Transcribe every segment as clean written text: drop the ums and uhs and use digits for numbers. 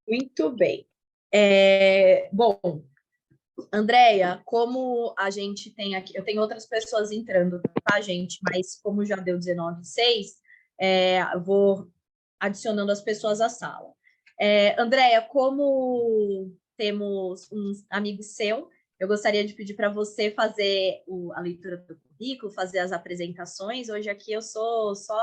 Muito bem. Bom, Andréia, como a gente tem aqui, eu tenho outras pessoas entrando, tá, gente? Mas como já deu 19h06, eu vou adicionando as pessoas à sala. Andréia, como temos um amigo seu, eu gostaria de pedir para você fazer a leitura do currículo, fazer as apresentações. Hoje aqui eu sou só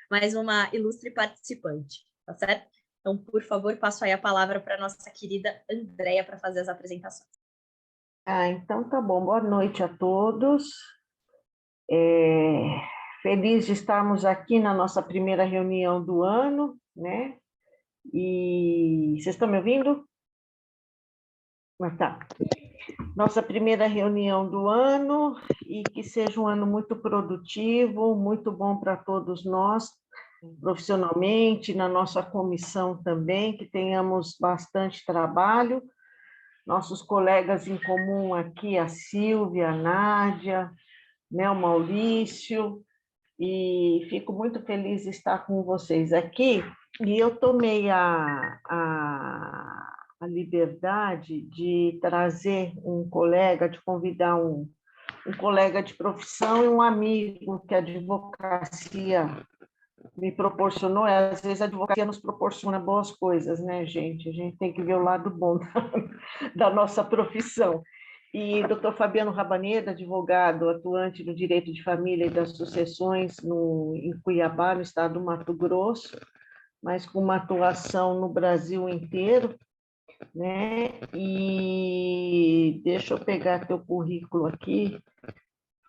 mais uma ilustre participante, tá certo? Então, por favor, passo aí a palavra para a nossa querida Andréia para fazer as apresentações. Então tá bom. Boa noite a todos. Feliz de estarmos aqui na nossa primeira reunião do ano, né? E vocês estão me ouvindo? Mas tá. Nossa primeira reunião do ano e que seja um ano muito produtivo, muito bom para todos nós, profissionalmente, na nossa comissão também, que tenhamos bastante trabalho. Nossos colegas em comum aqui, a Silvia, a Nádia, né, o Maurício, e fico muito feliz de estar com vocês aqui. E eu tomei a liberdade de trazer um colega, de convidar um colega de profissão e um amigo que a advocacia me proporcionou. Às vezes a advocacia nos proporciona boas coisas, né, gente? A gente tem que ver o lado bom da nossa profissão. E Dr. Fabiano Rabaneda, advogado atuante no direito de família e das sucessões em Cuiabá, no estado do Mato Grosso, mas com uma atuação no Brasil inteiro, né? E deixa eu pegar teu currículo aqui,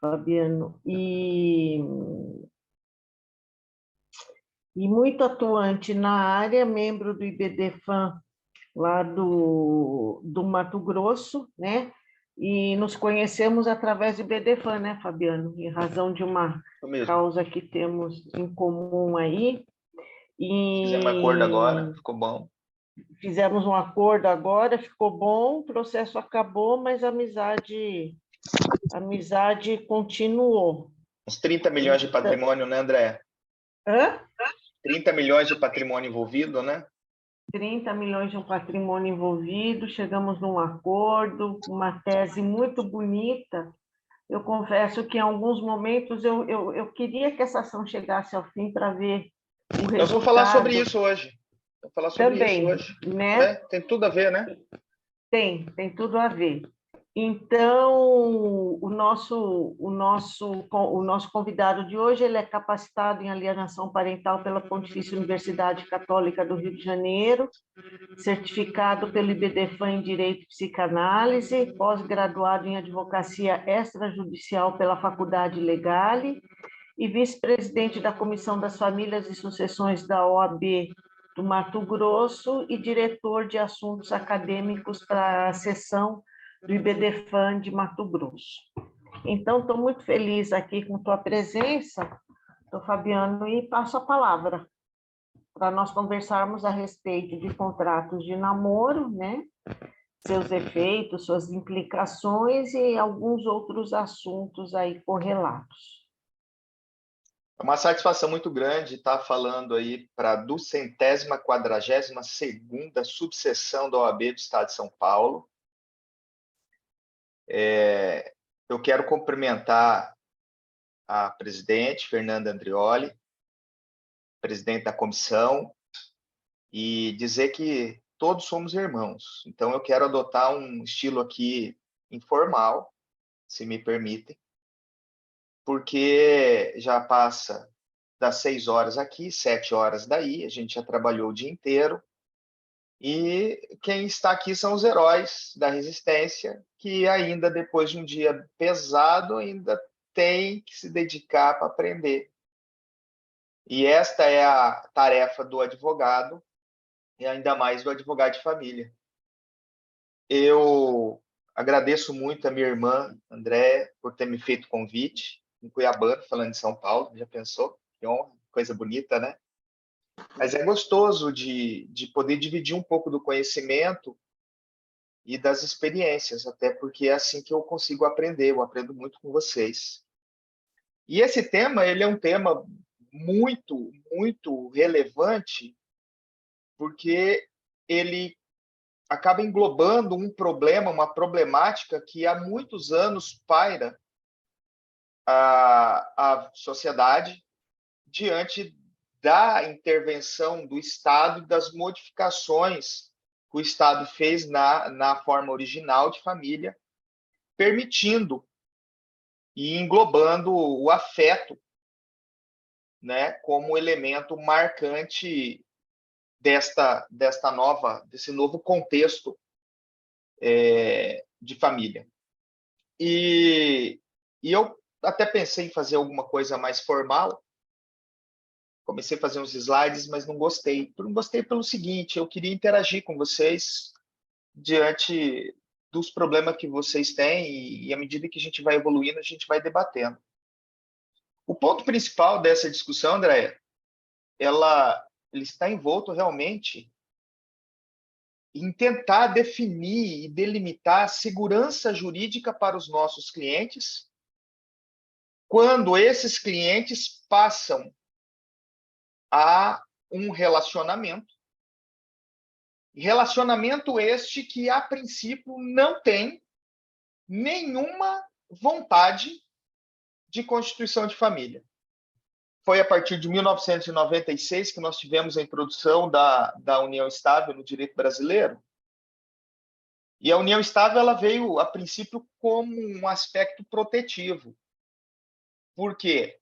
Fabiano, e muito atuante na área, membro do IBDFAM lá do Mato Grosso, né? E nos conhecemos através do IBDFAM, né, Fabiano? Em razão de uma causa que temos em comum aí. Fizemos um acordo agora, ficou bom. Fizemos um acordo agora, ficou bom, o processo acabou, mas a amizade continuou. Uns 30 milhões de patrimônio, né, André? Hã? 30 milhões de patrimônio envolvido, né? 30 milhões de um patrimônio envolvido, chegamos num acordo, uma tese muito bonita. Eu confesso que em alguns momentos eu queria que essa ação chegasse ao fim para ver o resultado. Nós vamos falar sobre isso hoje. Vamos falar sobre também, isso hoje. Né? Tem tudo a ver, né? Tem tudo a ver. Então, o nosso convidado de hoje, ele é capacitado em alienação parental pela Pontifícia Universidade Católica do Rio de Janeiro, certificado pelo IBDFAM em Direito e Psicanálise, pós-graduado em Advocacia Extrajudicial pela Faculdade Legale e vice-presidente da Comissão das Famílias e Sucessões da OAB do Mato Grosso e diretor de assuntos acadêmicos para a seção do IBDFAM de Mato Grosso. Então, estou muito feliz aqui com tua presença, Fabiano, e passo a palavra para nós conversarmos a respeito de contratos de namoro, né? Seus efeitos, suas implicações e alguns outros assuntos aí correlatos. É uma satisfação muito grande estar falando aí para a 242ª subseção da OAB do Estado de São Paulo. Eu quero cumprimentar a presidente, Fernanda Andrioli, presidente da comissão, e dizer que todos somos irmãos. Então, eu quero adotar um estilo aqui informal, se me permitem, porque já passa das 6 horas aqui, 7 horas daí, a gente já trabalhou o dia inteiro, e quem está aqui são os heróis da resistência, que ainda depois de um dia pesado, ainda tem que se dedicar para aprender. E esta é a tarefa do advogado, e ainda mais do advogado de família. Eu agradeço muito a minha irmã, Andréia, por ter me feito convite, em Cuiabá, falando de São Paulo, já pensou? Que honra, coisa bonita, né? Mas é gostoso de poder dividir um pouco do conhecimento e das experiências, até porque é assim que eu consigo aprender, eu aprendo muito com vocês. E esse tema, ele é um tema muito, muito relevante porque ele acaba englobando um problema, uma problemática que há muitos anos paira a sociedade diante da intervenção do Estado e das modificações que o Estado fez na forma original de família, permitindo e englobando o afeto, né, como elemento marcante desse novo contexto de família. E eu até pensei em fazer alguma coisa mais formal, comecei a fazer uns slides, mas não gostei. Não gostei pelo seguinte, eu queria interagir com vocês diante dos problemas que vocês têm e à medida que a gente vai evoluindo, a gente vai debatendo. O ponto principal dessa discussão, Andréia, ele está envolto realmente em tentar definir e delimitar a segurança jurídica para os nossos clientes quando esses clientes passam a um relacionamento este que, a princípio, não tem nenhuma vontade de constituição de família. Foi a partir de 1996 que nós tivemos a introdução da união estável no direito brasileiro. E a união estável ela veio, a princípio, como um aspecto protetivo. Por quê?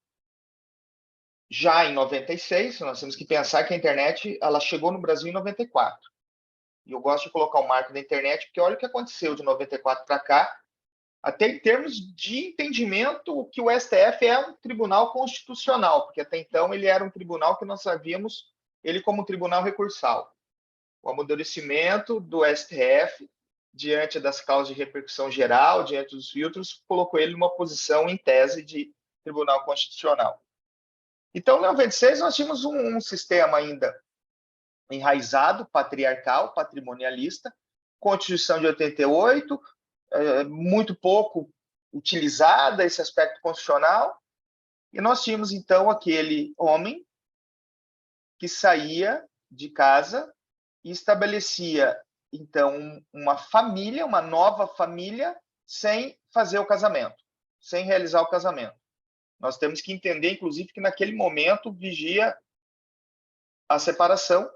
Já em 96, nós temos que pensar que a internet ela chegou no Brasil em 94. E eu gosto de colocar o marco da internet, porque olha o que aconteceu de 94 para cá, até em termos de entendimento que o STF é um tribunal constitucional, porque até então ele era um tribunal que nós sabíamos ele como um tribunal recursal. O amadurecimento do STF, diante das causas de repercussão geral, diante dos filtros, colocou ele numa posição, em tese, de tribunal constitucional. Então, em 96, nós tínhamos um sistema ainda enraizado, patriarcal, patrimonialista, Constituição de 88, muito pouco utilizada esse aspecto constitucional, e nós tínhamos, então, aquele homem que saía de casa e estabelecia, então, uma família, uma nova família, sem fazer o casamento, sem realizar o casamento. Nós temos que entender, inclusive, que naquele momento vigia a separação,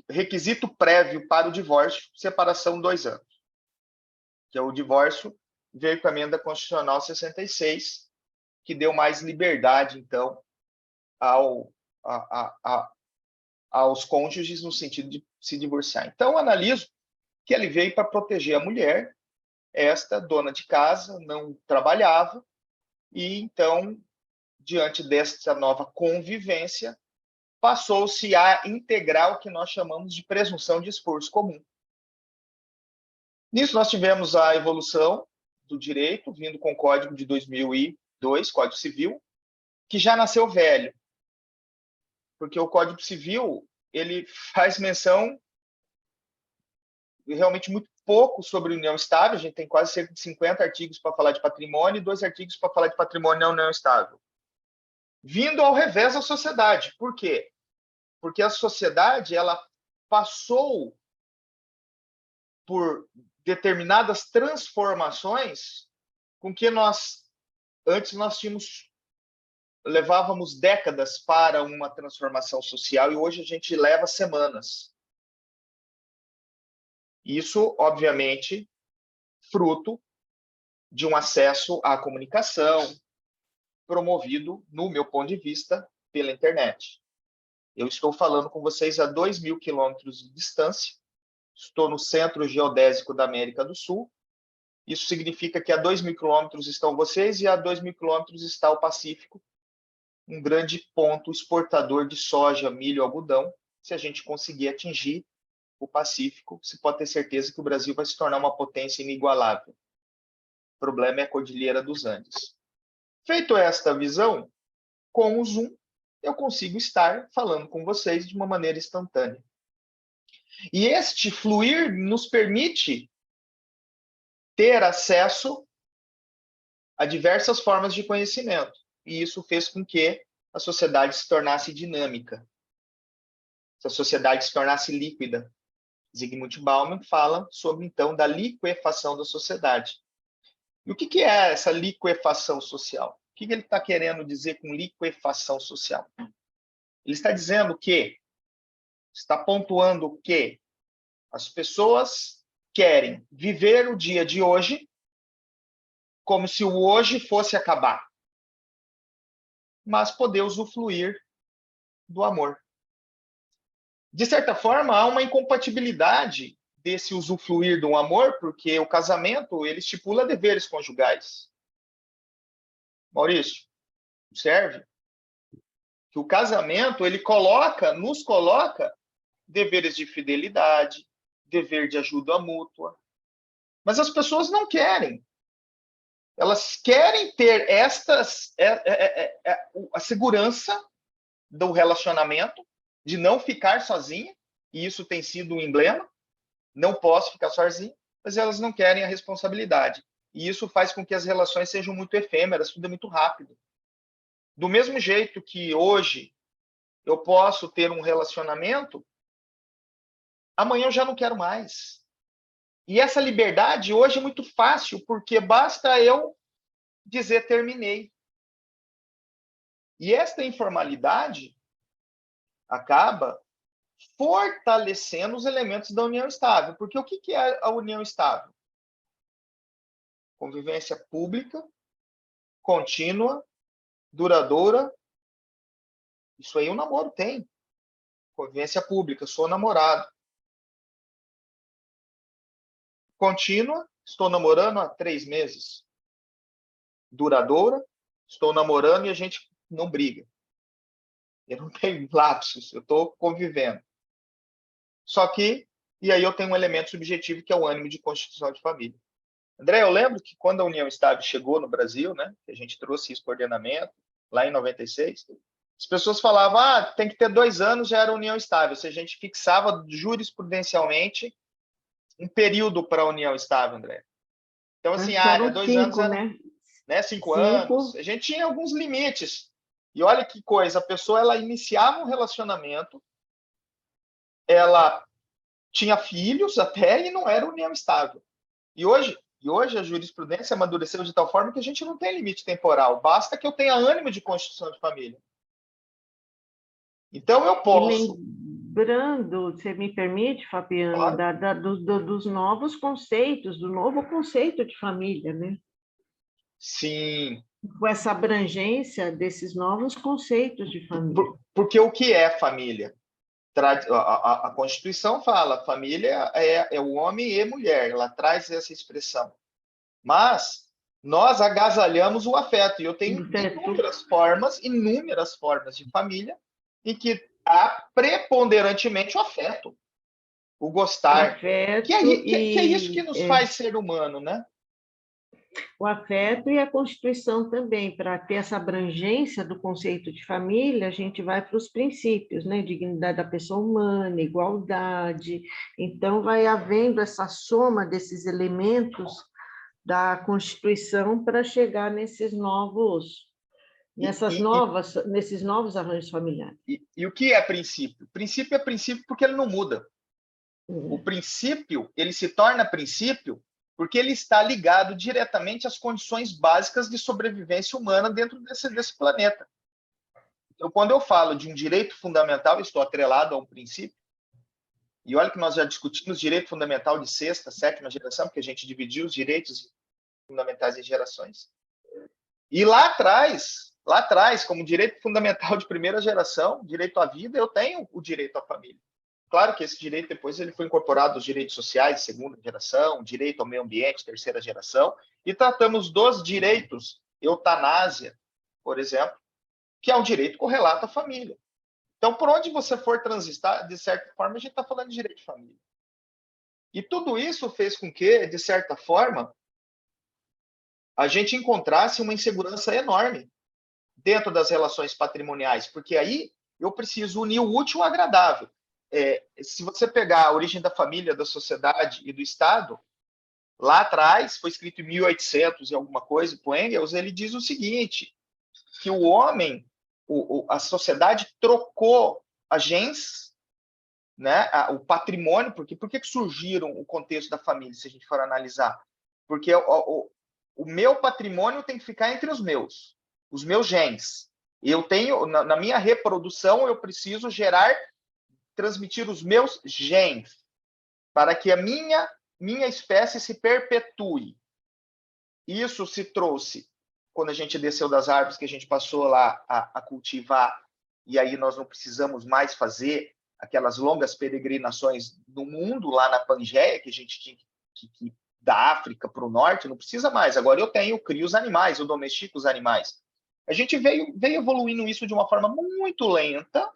requisito prévio para o divórcio, separação 2 anos. Que é o divórcio, veio com a emenda constitucional 66, que deu mais liberdade, então, aos cônjuges no sentido de se divorciar. Então, eu analiso que ele veio para proteger a mulher, esta dona de casa, não trabalhava, e então, diante desta nova convivência, passou-se a integrar o que nós chamamos de presunção de esforço comum. Nisso, nós tivemos a evolução do direito, vindo com o Código de 2002, Código Civil, que já nasceu velho, porque o Código Civil ele faz menção realmente muito pouco sobre união estável. A gente tem quase cerca de 50 artigos para falar de patrimônio e 2 artigos para falar de patrimônio na união estável. Vindo ao revés da sociedade. Por quê? Porque a sociedade ela passou por determinadas transformações com que antes nós levávamos décadas para uma transformação social e hoje a gente leva semanas. Isso, obviamente, fruto de um acesso à comunicação promovido, no meu ponto de vista, pela internet. Eu estou falando com vocês a 2.000 quilômetros de distância, estou no centro geodésico da América do Sul. Isso significa que a 2.000 quilômetros estão vocês e a 2.000 quilômetros está o Pacífico, um grande ponto exportador de soja, milho, algodão. Se a gente conseguir atingir o Pacífico, você pode ter certeza que o Brasil vai se tornar uma potência inigualável. O problema é a Cordilheira dos Andes. Feito esta visão, com o Zoom, eu consigo estar falando com vocês de uma maneira instantânea. E este fluir nos permite ter acesso a diversas formas de conhecimento. E isso fez com que a sociedade se tornasse dinâmica. se a sociedade se tornasse líquida. Zygmunt Bauman fala sobre, então, da liquefação da sociedade. E o que é essa liquefação social? O que ele está querendo dizer com liquefação social? Ele está dizendo que, está pontuando que as pessoas querem viver o dia de hoje como se o hoje fosse acabar, mas poder usufruir do amor. De certa forma, há uma incompatibilidade desse usufruir do amor, porque o casamento, ele estipula deveres conjugais. Maurício, observe que o casamento, ele nos coloca deveres de fidelidade, dever de ajuda mútua. Mas as pessoas não querem. Elas querem ter a segurança do relacionamento, de não ficar sozinha, e isso tem sido um emblema, não posso ficar sozinha, mas elas não querem a responsabilidade. E isso faz com que as relações sejam muito efêmeras, tudo é muito rápido. Do mesmo jeito que hoje eu posso ter um relacionamento, amanhã eu já não quero mais. E essa liberdade hoje é muito fácil, porque basta eu dizer terminei. E esta informalidade acaba fortalecendo os elementos da união estável. Porque o que é a união estável? Convivência pública, contínua, duradoura. Isso aí o namoro tem. Convivência pública, sou namorado. Contínua, estou namorando há 3 meses. Duradoura, estou namorando e a gente não briga. Eu não tenho lapsos, eu estou convivendo. Só que, e aí eu tenho um elemento subjetivo que é o ânimo de constituição de família. André, eu lembro que quando a união estável chegou no Brasil, né, que a gente trouxe isso para o ordenamento, lá em 96, as pessoas falavam, tem que ter 2 anos, já era união estável. Se a gente fixava jurisprudencialmente um período para a união estável, André. Então, assim, eram 2 5, anos era, né? 5 anos. A gente tinha alguns limites. E olha que coisa, a pessoa ela iniciava um relacionamento, ela tinha filhos até e não era união estável. E hoje a jurisprudência amadureceu de tal forma que a gente não tem limite temporal. Basta que eu tenha ânimo de constituição de família. Então, eu posso... Lembrando, você me permite, Fabiano, claro, dos novos conceitos, do novo conceito de família, né? Sim. Com essa abrangência desses novos conceitos de família. Porque o que é família? A Constituição fala, família é o homem e mulher, ela traz essa expressão. Mas nós agasalhamos o afeto, e eu tenho inúmeras formas de família em que há preponderantemente o afeto, o gostar, que é isso que nos faz ser humano, né? O afeto e a Constituição também, para ter essa abrangência do conceito de família, a gente vai para os princípios, né? Dignidade da pessoa humana, igualdade. Então, vai havendo essa soma desses elementos da Constituição para chegar nesses novos arranjos familiares. E o que é princípio? Princípio é princípio porque ele não muda. O princípio, ele se torna princípio porque ele está ligado diretamente às condições básicas de sobrevivência humana dentro desse planeta. Então, quando eu falo de um direito fundamental, eu estou atrelado a um princípio. E olha que nós já discutimos direito fundamental de 6ª, 7ª geração, porque a gente dividiu os direitos fundamentais em gerações. E lá atrás, como direito fundamental de 1ª geração, direito à vida, eu tenho o direito à família. Claro que esse direito depois ele foi incorporado aos direitos sociais de 2ª geração, direito ao meio ambiente, 3ª geração, e tratamos dos direitos, eutanásia, por exemplo, que é um direito correlato à família. Então, por onde você for transitar, de certa forma, a gente está falando de direito de família. E tudo isso fez com que, de certa forma, a gente encontrasse uma insegurança enorme dentro das relações patrimoniais, porque aí eu preciso unir o útil ao agradável. Se você pegar a origem da família, da sociedade e do Estado, lá atrás, foi escrito em 1800 e alguma coisa, por Engels, ele diz o seguinte, que o homem, a sociedade trocou a gens né, o patrimônio, porque por que surgiram o contexto da família, se a gente for analisar? Porque o meu patrimônio tem que ficar entre os meus genes. Eu tenho, na minha reprodução, eu preciso transmitir os meus genes para que a minha espécie se perpetue. Isso se trouxe quando a gente desceu das árvores, que a gente passou lá a cultivar, e aí nós não precisamos mais fazer aquelas longas peregrinações do mundo, lá na Pangeia, que a gente tinha que da África para o norte, não precisa mais. Agora eu crio os animais, eu domestico os animais. A gente veio evoluindo isso de uma forma muito lenta.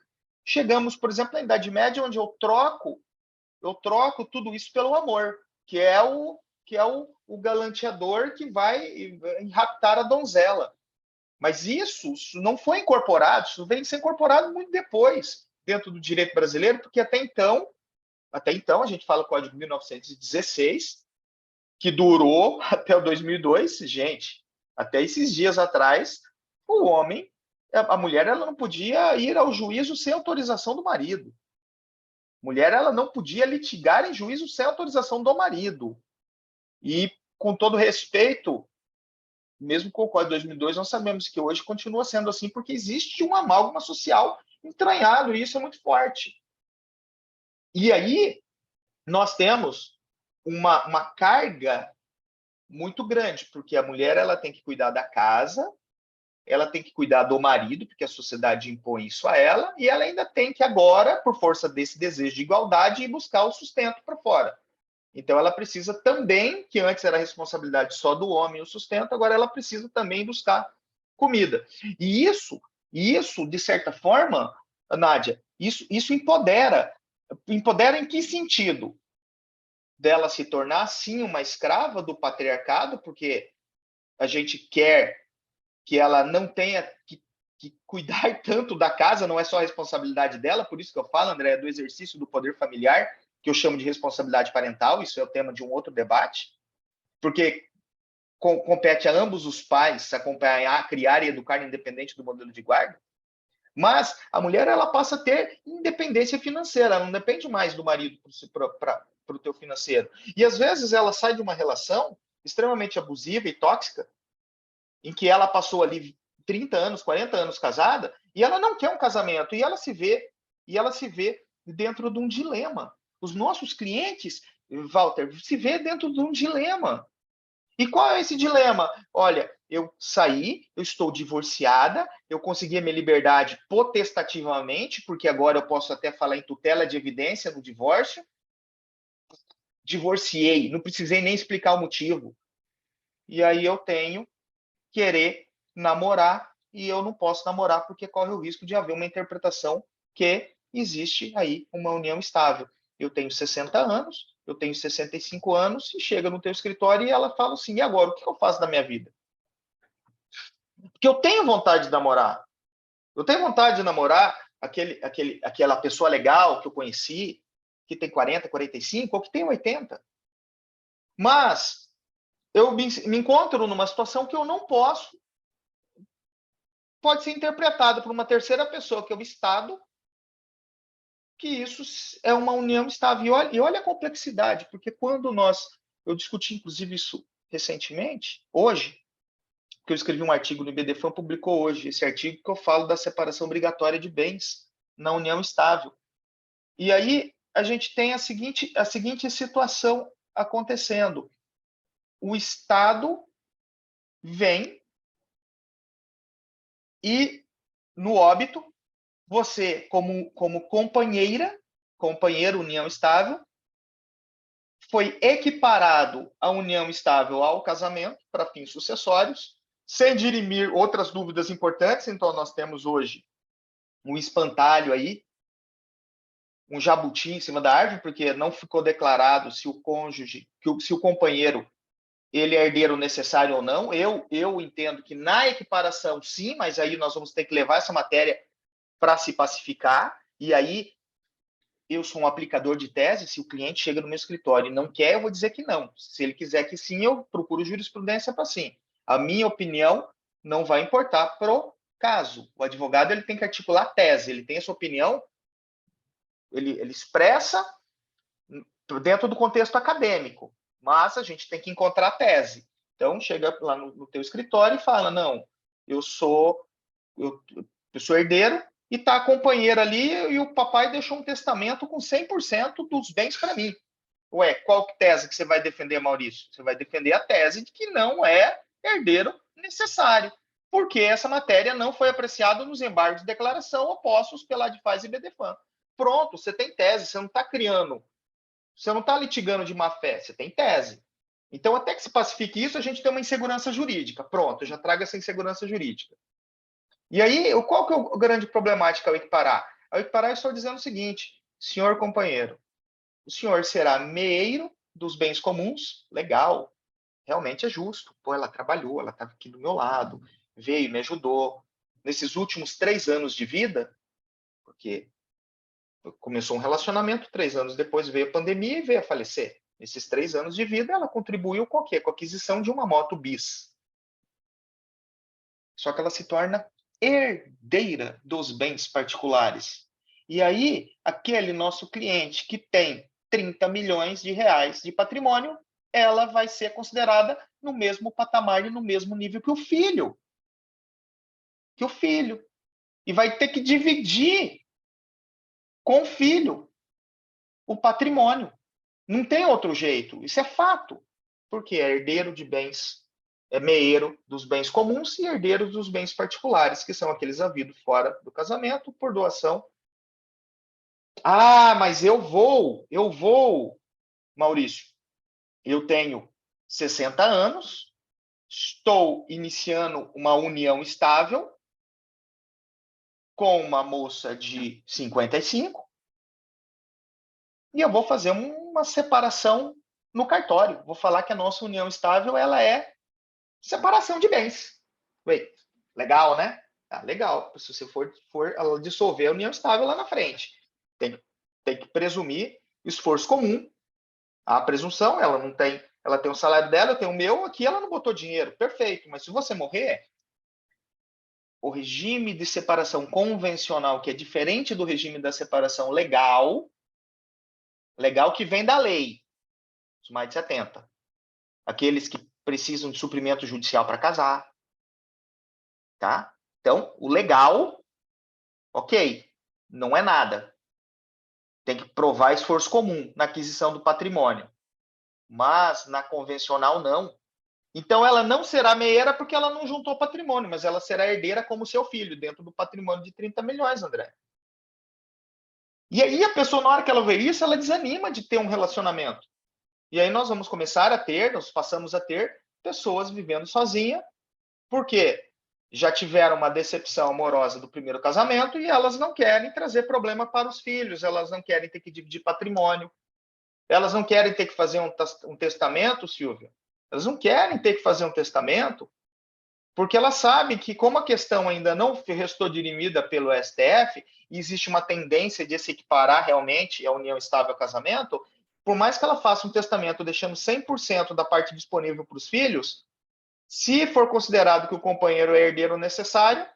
Chegamos, por exemplo, na Idade Média, onde eu troco tudo isso pelo amor, que é o galanteador que vai raptar a donzela. Mas isso não foi incorporado, isso veio ser incorporado muito depois, dentro do direito brasileiro, porque até então a gente fala o Código de 1916, que durou até o 2002, gente, até esses dias atrás, a mulher, ela não podia ir ao juízo sem autorização do marido. Mulher, ela não podia litigar em juízo sem autorização do marido. E, com todo respeito, mesmo com o Código de 2002, nós sabemos que hoje continua sendo assim, porque existe um amálgama social entranhado, e isso é muito forte. E aí, nós temos uma carga muito grande, porque a mulher, ela tem que cuidar da casa, ela tem que cuidar do marido, porque a sociedade impõe isso a ela, e ela ainda tem que agora, por força desse desejo de igualdade, ir buscar o sustento para fora. Então, ela precisa também, que antes era responsabilidade só do homem o sustento, agora ela precisa também buscar comida. E isso, de certa forma, Nádia, isso empodera. Empodera em que sentido? Dela se tornar, sim, uma escrava do patriarcado, porque a gente quer que ela não tenha que cuidar tanto da casa, não é só a responsabilidade dela, por isso que eu falo, André, do exercício do poder familiar, que eu chamo de responsabilidade parental, isso é o tema de um outro debate, porque compete a ambos os pais acompanhar, criar e educar independente do modelo de guarda, mas a mulher, ela passa a ter independência financeira, ela não depende mais do marido para o teu financeiro. E às vezes ela sai de uma relação extremamente abusiva e tóxica, em que ela passou ali 30 anos, 40 anos casada, e ela não quer um casamento, e ela se vê dentro de um dilema. Os nossos clientes, Walter, se vê dentro de um dilema. E qual é esse dilema? Olha, eu saí, eu estou divorciada, eu consegui a minha liberdade potestativamente, porque agora eu posso até falar em tutela de evidência no divórcio. Divorciei, não precisei nem explicar o motivo. E aí eu tenho querer namorar e eu não posso namorar porque corre o risco de haver uma interpretação que existe aí uma união estável. Eu tenho 60 anos, eu tenho 65 anos e chega no teu escritório e ela fala assim, e agora, o que eu faço da minha vida? Porque eu tenho vontade de namorar. Eu tenho vontade de namorar aquela pessoa legal que eu conheci, que tem 40, 45 ou que tem 80. Mas eu me encontro numa situação que eu não posso, pode ser interpretado por uma terceira pessoa, que é o Estado, que isso é uma união estável. E olha a complexidade, porque quando eu discuti, inclusive, isso recentemente, hoje, que eu escrevi um artigo no IBDFAN, publicou hoje esse artigo que eu falo da separação obrigatória de bens na união estável. E aí a gente tem a seguinte situação acontecendo. O Estado vem e, no óbito, você, como companheiro união estável, foi equiparado a união estável ao casamento para fins sucessórios, sem dirimir outras dúvidas importantes. Então, nós temos hoje um espantalho aí, um jabuti em cima da árvore, porque não ficou declarado se o cônjuge, se o companheiro, ele é herdeiro necessário ou não. Eu entendo que na equiparação, sim, mas aí nós vamos ter que levar essa matéria para se pacificar, e aí eu sou um aplicador de tese, se o cliente chega no meu escritório e não quer, eu vou dizer que não. Se ele quiser que sim, eu procuro jurisprudência para sim. A minha opinião não vai importar pro caso. O advogado, ele tem que articular tese, ele tem a sua opinião ele expressa dentro do contexto acadêmico, mas a gente tem que encontrar a tese. Então, chega lá no teu escritório e fala, não, eu sou herdeiro, e está a companheira ali, e o papai deixou um testamento com 100% dos bens para mim. Ué, qual tese que você vai defender, Maurício? Você vai defender a tese de que não é herdeiro necessário, porque essa matéria não foi apreciada nos embargos de declaração opostos pela Adfaz e BDFAM. Pronto, você tem tese, você não está criando, você não está litigando de má fé, você tem tese. Então, até que se pacifique isso, a gente tem uma insegurança jurídica. Pronto, eu já trago essa insegurança jurídica. E aí, qual que é a grande problemática ao equiparar? Ao equiparar, eu estou dizendo o seguinte, senhor companheiro, o senhor será meeiro dos bens comuns, legal, realmente é justo. Pô, ela trabalhou, ela estava aqui do meu lado, veio, me ajudou. Nesses últimos 3 anos de vida, porque começou um relacionamento, 3 anos depois veio a pandemia e veio a falecer. Nesses 3 anos de vida, ela contribuiu com o quê? Com a aquisição de uma moto bis. Só que ela se torna herdeira dos bens particulares. E aí, aquele nosso cliente que tem 30 milhões de reais de patrimônio, ela vai ser considerada no mesmo patamar e no mesmo nível que o filho. E vai ter que dividir com o filho o patrimônio. Não tem outro jeito. Isso é fato. Porque é herdeiro de bens, é meeiro dos bens comuns e herdeiro dos bens particulares, que são aqueles havidos fora do casamento por doação. Ah, mas eu vou, Maurício. Eu tenho 60 anos, estou iniciando uma união estável com uma moça de 55 e eu vou fazer uma separação no cartório. Vou falar que a nossa união estável ela é separação de bens. Wait, legal, né? Ah, legal. Se você for dissolver a união estável lá na frente, tem que presumir esforço comum. A presunção, ela tem o salário dela, eu tenho o meu, aqui ela não botou dinheiro. Perfeito, mas se você morrer, o regime de separação convencional, que é diferente do regime da separação legal que vem da lei, os mais de 70. Aqueles que precisam de suprimento judicial para casar, tá? Então, o legal, ok, não é nada. Tem que provar esforço comum na aquisição do patrimônio. Mas na convencional, não. Então, ela não será meeira porque ela não juntou patrimônio, mas ela será herdeira como seu filho, dentro do patrimônio de 30 milhões, André. E aí, a pessoa, na hora que ela vê isso, ela desanima de ter um relacionamento. E aí, nós vamos começar a ter, nós passamos a ter pessoas vivendo sozinha, porque já tiveram uma decepção amorosa do primeiro casamento e elas não querem trazer problema para os filhos, elas não querem ter que dividir patrimônio, elas não querem ter que fazer um testamento, Silvia. Elas não querem ter que fazer um testamento porque elas sabem que, como a questão ainda não restou dirimida pelo STF, e existe uma tendência de se equiparar realmente a união estável ao casamento, por mais que ela faça um testamento deixando 100% da parte disponível para os filhos, se for considerado que o companheiro é herdeiro necessário,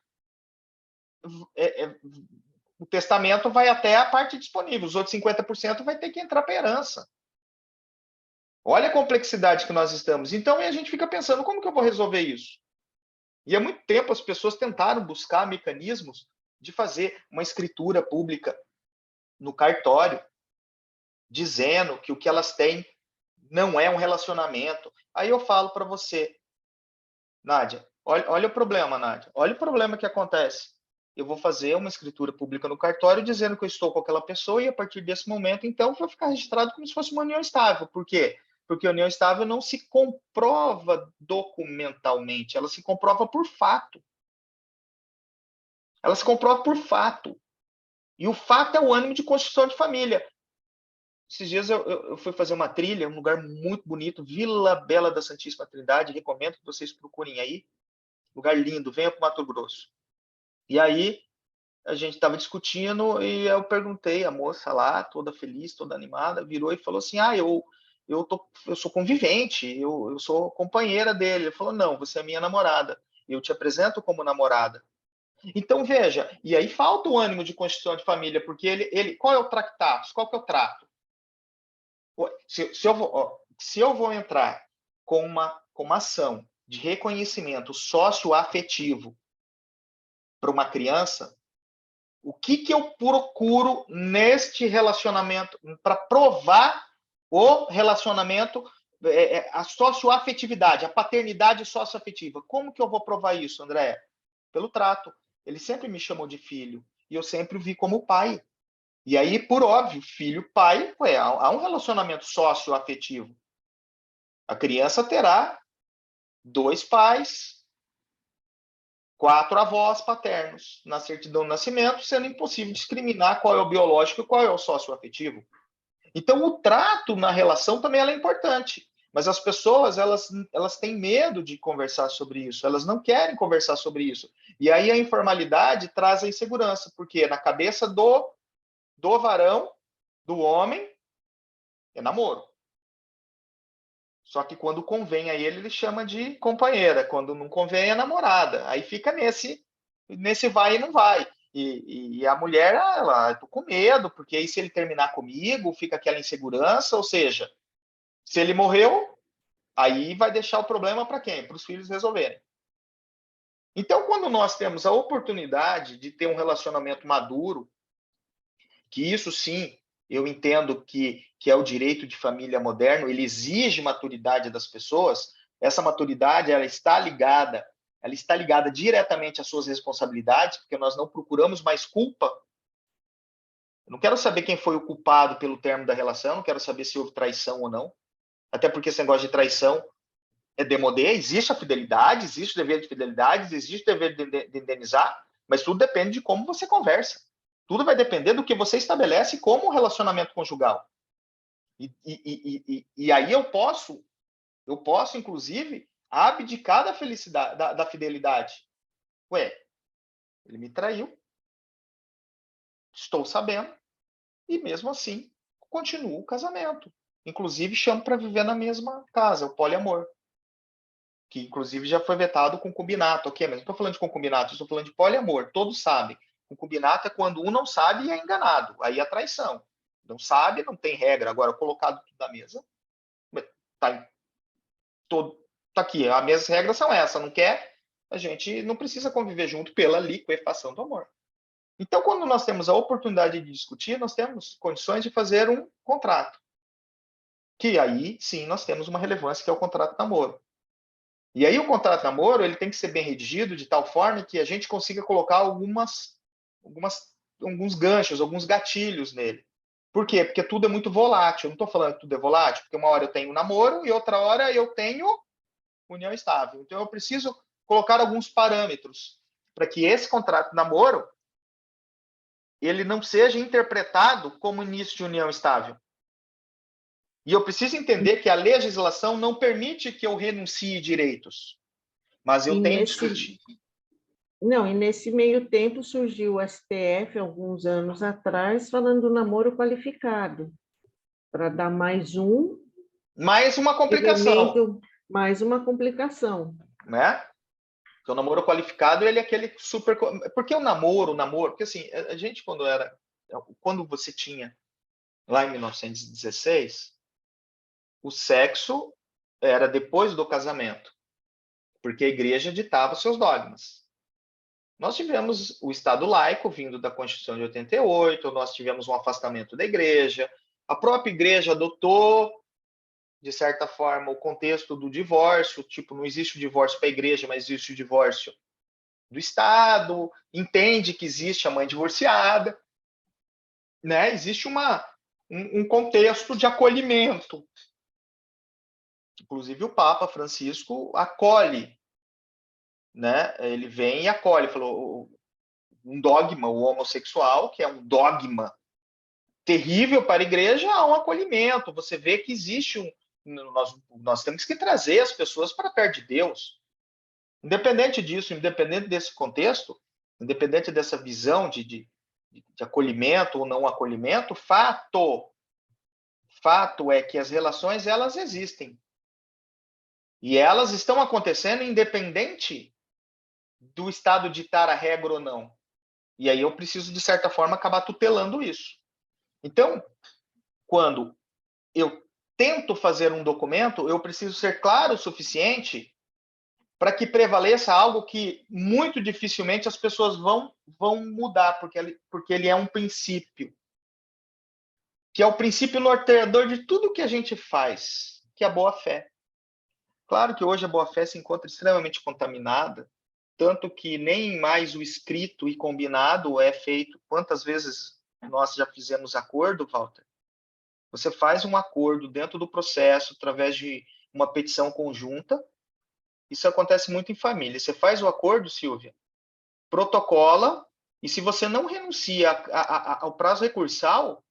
o testamento vai até a parte disponível, os outros 50% vai ter que entrar para a herança. Olha a complexidade que nós estamos. Então, a gente fica pensando, como que eu vou resolver isso? E há muito tempo as pessoas tentaram buscar mecanismos de fazer uma escritura pública no cartório, dizendo que o que elas têm não é um relacionamento. Aí eu falo para você, Nádia, olha o problema, Nádia. Olha o problema que acontece. Eu vou fazer uma escritura pública no cartório dizendo que eu estou com aquela pessoa e a partir desse momento, então, vai ficar registrado como se fosse uma união estável. Por quê? Porque a união estável não se comprova documentalmente, ela se comprova por fato. Ela se comprova por fato. E o fato é o ânimo de constituição de família. Esses dias eu fui fazer uma trilha, um lugar muito bonito, Vila Bela da Santíssima Trindade, recomendo que vocês procurem aí. Lugar lindo, venha para o Mato Grosso. E aí, a gente estava discutindo e eu perguntei, a moça lá, toda feliz, toda animada, virou e falou assim, eu sou convivente, eu sou companheira dele. Ele falou, não, você é minha namorada, eu te apresento como namorada. Então, veja, e aí falta o ânimo de constituição de família, porque qual é o tractatus? Qual que é o trato? Se eu vou entrar com uma ação de reconhecimento socioafetivo para uma criança, o que eu procuro neste relacionamento para provar o relacionamento, a socioafetividade, a paternidade socioafetiva? Como que eu vou provar isso, André? Pelo trato. Ele sempre me chamou de filho e eu sempre o vi como pai. E aí, por óbvio, filho-pai, há um relacionamento socioafetivo. A criança terá 2 pais, 4 avós paternos na certidão de nascimento, sendo impossível discriminar qual é o biológico e qual é o socioafetivo. Então, o trato na relação também é importante. Mas as pessoas, elas têm medo de conversar sobre isso, elas não querem conversar sobre isso. E aí a informalidade traz a insegurança, porque na cabeça do varão, do homem, é namoro. Só que quando convém a ele chama de companheira. Quando não convém, é namorada. Aí fica nesse vai e não vai. E a mulher, ela, tô com medo, porque aí se ele terminar comigo, fica aquela insegurança. Ou seja, se ele morreu, aí vai deixar o problema para quem? Para os filhos resolverem. Então, quando nós temos a oportunidade de ter um relacionamento maduro, que isso sim, eu entendo que é o direito de família moderno, ele exige maturidade das pessoas. Essa maturidade, ela está ligada diretamente às suas responsabilidades, porque nós não procuramos mais culpa. Eu não quero saber quem foi o culpado pelo término da relação, não quero saber se houve traição ou não, até porque esse negócio de traição é demodé, existe a fidelidade, existe o dever de fidelidade, existe o dever de indenizar, mas tudo depende de como você conversa. Tudo vai depender do que você estabelece como relacionamento conjugal. E aí eu posso, inclusive, abdicar da felicidade, da fidelidade. Ué, ele me traiu, estou sabendo, e mesmo assim continuo o casamento. Inclusive, chamo para viver na mesma casa, o poliamor. Que inclusive já foi vetado com concubinato, ok? Mas não estou falando de concubinato, estou falando de poliamor, todos sabem. Concubinato é quando um não sabe e é enganado, aí é traição. Não sabe, não tem regra. Agora, colocado tudo na mesa, tá, tá aqui, as minhas regras são essas, não quer, a gente não precisa conviver junto pela liquefação do amor. Então, quando nós temos a oportunidade de discutir, nós temos condições de fazer um contrato. Que aí, sim, nós temos uma relevância, que é o contrato de namoro. E aí o contrato de namoro, ele tem que ser bem redigido de tal forma que a gente consiga colocar alguns ganchos, alguns gatilhos nele. Por quê? Porque tudo é muito volátil. Eu não estou falando que tudo é volátil, porque uma hora eu tenho namoro e outra hora eu tenho união estável. Então eu preciso colocar alguns parâmetros para que esse contrato de namoro ele não seja interpretado como início de união estável. E eu preciso entender que a legislação não permite que eu renuncie direitos, mas eu tenho discutido. Não, e nesse meio tempo surgiu o STF, alguns anos atrás, falando do namoro qualificado, para dar mais uma complicação. Elemento, mais uma complicação. Né? Porque o namoro qualificado, ele é aquele super... Porque o namoro... Porque assim, a gente quando você tinha, lá em 1916, o sexo era depois do casamento, porque a igreja ditava seus dogmas. Nós tivemos o Estado laico vindo da Constituição de 88, nós tivemos um afastamento da igreja, a própria igreja adotou, de certa forma, o contexto do divórcio, tipo, não existe o divórcio para a igreja, mas existe o divórcio do Estado, entende que existe a mãe divorciada, né? Existe um contexto de acolhimento. Inclusive, o Papa Francisco acolhe, né? Ele vem e acolhe, falou um dogma, o homossexual, que é um dogma terrível para a igreja, há um acolhimento. Você vê que existe nós temos que trazer as pessoas para perto de Deus. Independente disso, independente desse contexto, independente dessa visão de acolhimento ou não acolhimento, fato é que as relações, elas existem. E elas estão acontecendo independente do Estado ditar a regra ou não. E aí eu preciso, de certa forma, acabar tutelando isso. Então, quando eu tento fazer um documento, eu preciso ser claro o suficiente para que prevaleça algo que muito dificilmente as pessoas vão mudar, porque ele é um princípio, que é o princípio norteador de tudo que a gente faz, que é a boa-fé. Claro que hoje a boa-fé se encontra extremamente contaminada, tanto que nem mais o escrito e combinado é feito. Quantas vezes nós já fizemos acordo, Walter? Você faz um acordo dentro do processo, através de uma petição conjunta. Isso acontece muito em família. Você faz o acordo, Silvia, protocola, e se você não renuncia ao prazo recursal,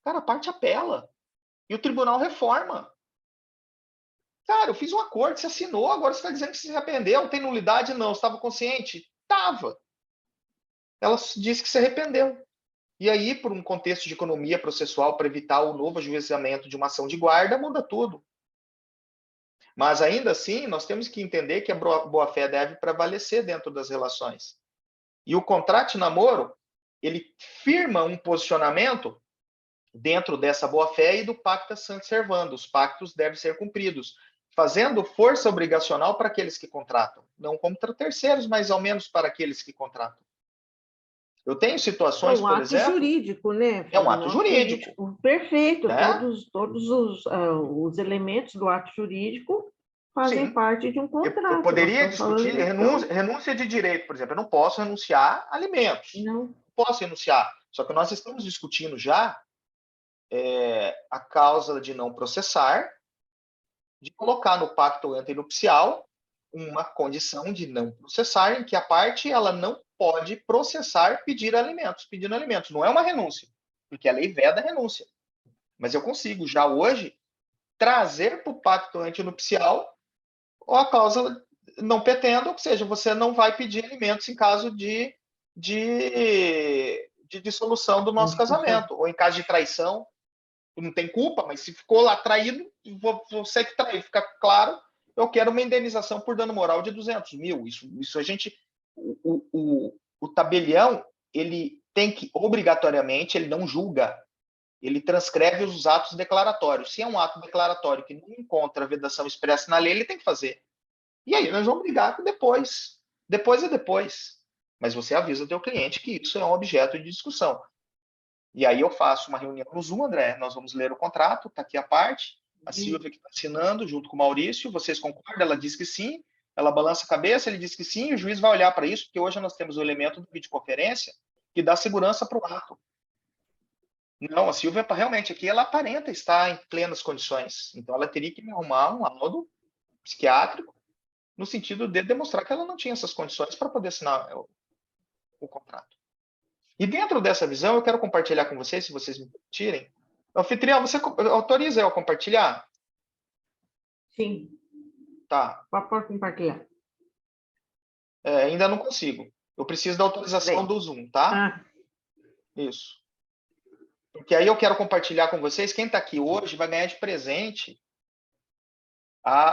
cara, a parte apela. E o tribunal reforma. Cara, eu fiz um acordo, você assinou, agora você está dizendo que se arrependeu, tem nulidade? Não, estava consciente? Estava. Ela disse que se arrependeu. E aí, por um contexto de economia processual, para evitar o novo ajuizamento de uma ação de guarda, muda tudo. Mas, ainda assim, nós temos que entender que a boa-fé deve prevalecer dentro das relações. E o contrato de namoro, ele firma um posicionamento dentro dessa boa-fé e do pacta sunt servanda. Os pactos devem ser cumpridos, fazendo força obrigacional para aqueles que contratam. Não contra terceiros, mas ao menos para aqueles que contratam. Eu tenho situações, por exemplo... É um ato jurídico, né? É um ato jurídico. Perfeito. Né? Todos os elementos do ato jurídico fazem Sim. parte de um contrato. Eu poderia discutir renúncia de direito, por exemplo. Eu não posso renunciar a alimentos. Não posso renunciar. Só que nós estamos discutindo já a causa de não processar, de colocar no pacto antenupcial uma condição de não processar, em que a parte ela não pode processar pedindo alimentos. Não é uma renúncia, porque a lei veda a renúncia. Mas eu consigo, já hoje, trazer para o pacto antenupcial a causa não petendo, ou seja, você não vai pedir alimentos em caso de dissolução do nosso casamento, ou em caso de traição. Não tem culpa, mas se ficou lá traído, você que traiu, fica claro, eu quero uma indenização por dano moral de 200 mil. Isso a gente... O tabelião, ele tem que, obrigatoriamente, ele não julga, ele transcreve os atos declaratórios. Se é um ato declaratório que não encontra vedação expressa na lei, ele tem que fazer. E aí nós vamos brigar depois. Depois é depois. Mas você avisa o teu cliente que isso é um objeto de discussão. E aí eu faço uma reunião no Zoom, André, nós vamos ler o contrato, está aqui a parte, a Silvia que está assinando, junto com o Maurício, vocês concordam? Ela diz que sim, ela balança a cabeça, ele diz que sim, e o juiz vai olhar para isso, porque hoje nós temos o elemento da videoconferência que dá segurança para o ato. Não, a Silvia, realmente, aqui ela aparenta estar em plenas condições, então ela teria que me arrumar um laudo psiquiátrico, no sentido de demonstrar que ela não tinha essas condições para poder assinar o contrato. E dentro dessa visão, eu quero compartilhar com vocês, se vocês me permitirem. Anfitrião, você autoriza eu a compartilhar? Sim. Tá. Pode compartilhar. Ainda não consigo. Eu preciso da autorização do Zoom, tá? Isso. Porque aí eu quero compartilhar com vocês. Quem está aqui hoje vai ganhar de presente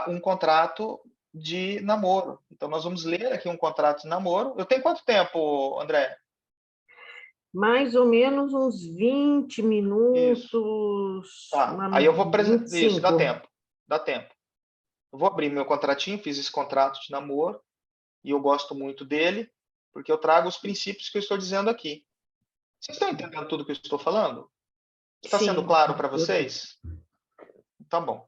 um contrato de namoro. Então, nós vamos ler aqui um contrato de namoro. Eu tenho quanto tempo, André? Mais ou menos uns 20 minutos. Tá. Aí eu vou apresentar. Isso, dá tempo. Dá tempo. Eu vou abrir meu contratinho, fiz esse contrato de namoro, e eu gosto muito dele, porque eu trago os princípios que eu estou dizendo aqui. Vocês estão entendendo tudo que eu estou falando? Está sendo claro para vocês? Tá bom.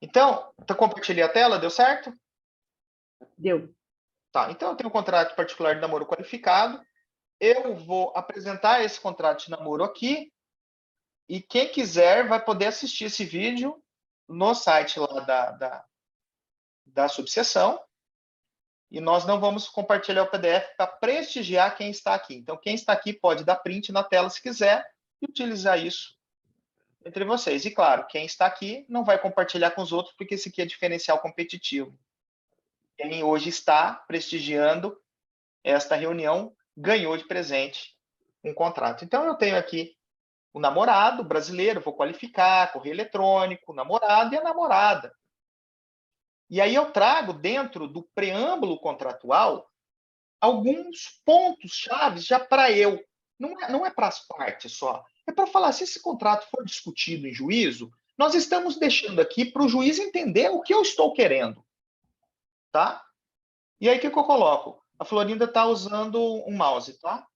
Então, compartilhei a tela, deu certo? Deu. Tá, então eu tenho um contrato particular de namoro qualificado. Eu vou apresentar esse contrato de namoro aqui, e quem quiser vai poder assistir esse vídeo no site lá da subseção, e nós não vamos compartilhar o PDF para prestigiar quem está aqui. Então, quem está aqui pode dar print na tela se quiser e utilizar isso entre vocês. E, claro, quem está aqui não vai compartilhar com os outros, porque esse aqui é diferencial competitivo. Quem hoje está prestigiando esta reunião ganhou de presente um contrato. Então, eu tenho aqui o namorado brasileiro, vou qualificar, correio eletrônico, o namorado e a namorada. E aí eu trago dentro do preâmbulo contratual alguns pontos chaves já para eu. Não é para as partes só. É para falar, se esse contrato for discutido em juízo, nós estamos deixando aqui para o juiz entender o que eu estou querendo. Tá? E aí, o que eu coloco? A Florinda está usando um mouse, tá?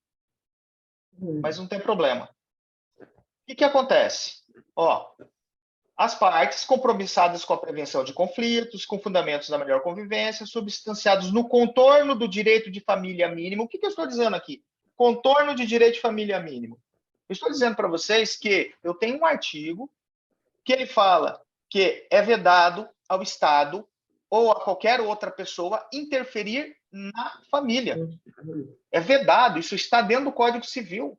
Mas não tem problema. O que acontece? Ó, as partes compromissadas com a prevenção de conflitos, com fundamentos da melhor convivência, substanciados no contorno do direito de família mínimo. O que eu estou dizendo aqui? Contorno de direito de família mínimo. Eu estou dizendo para vocês que eu tenho um artigo que ele fala que é vedado ao Estado ou a qualquer outra pessoa interferir na família. É vedado, isso está dentro do Código Civil.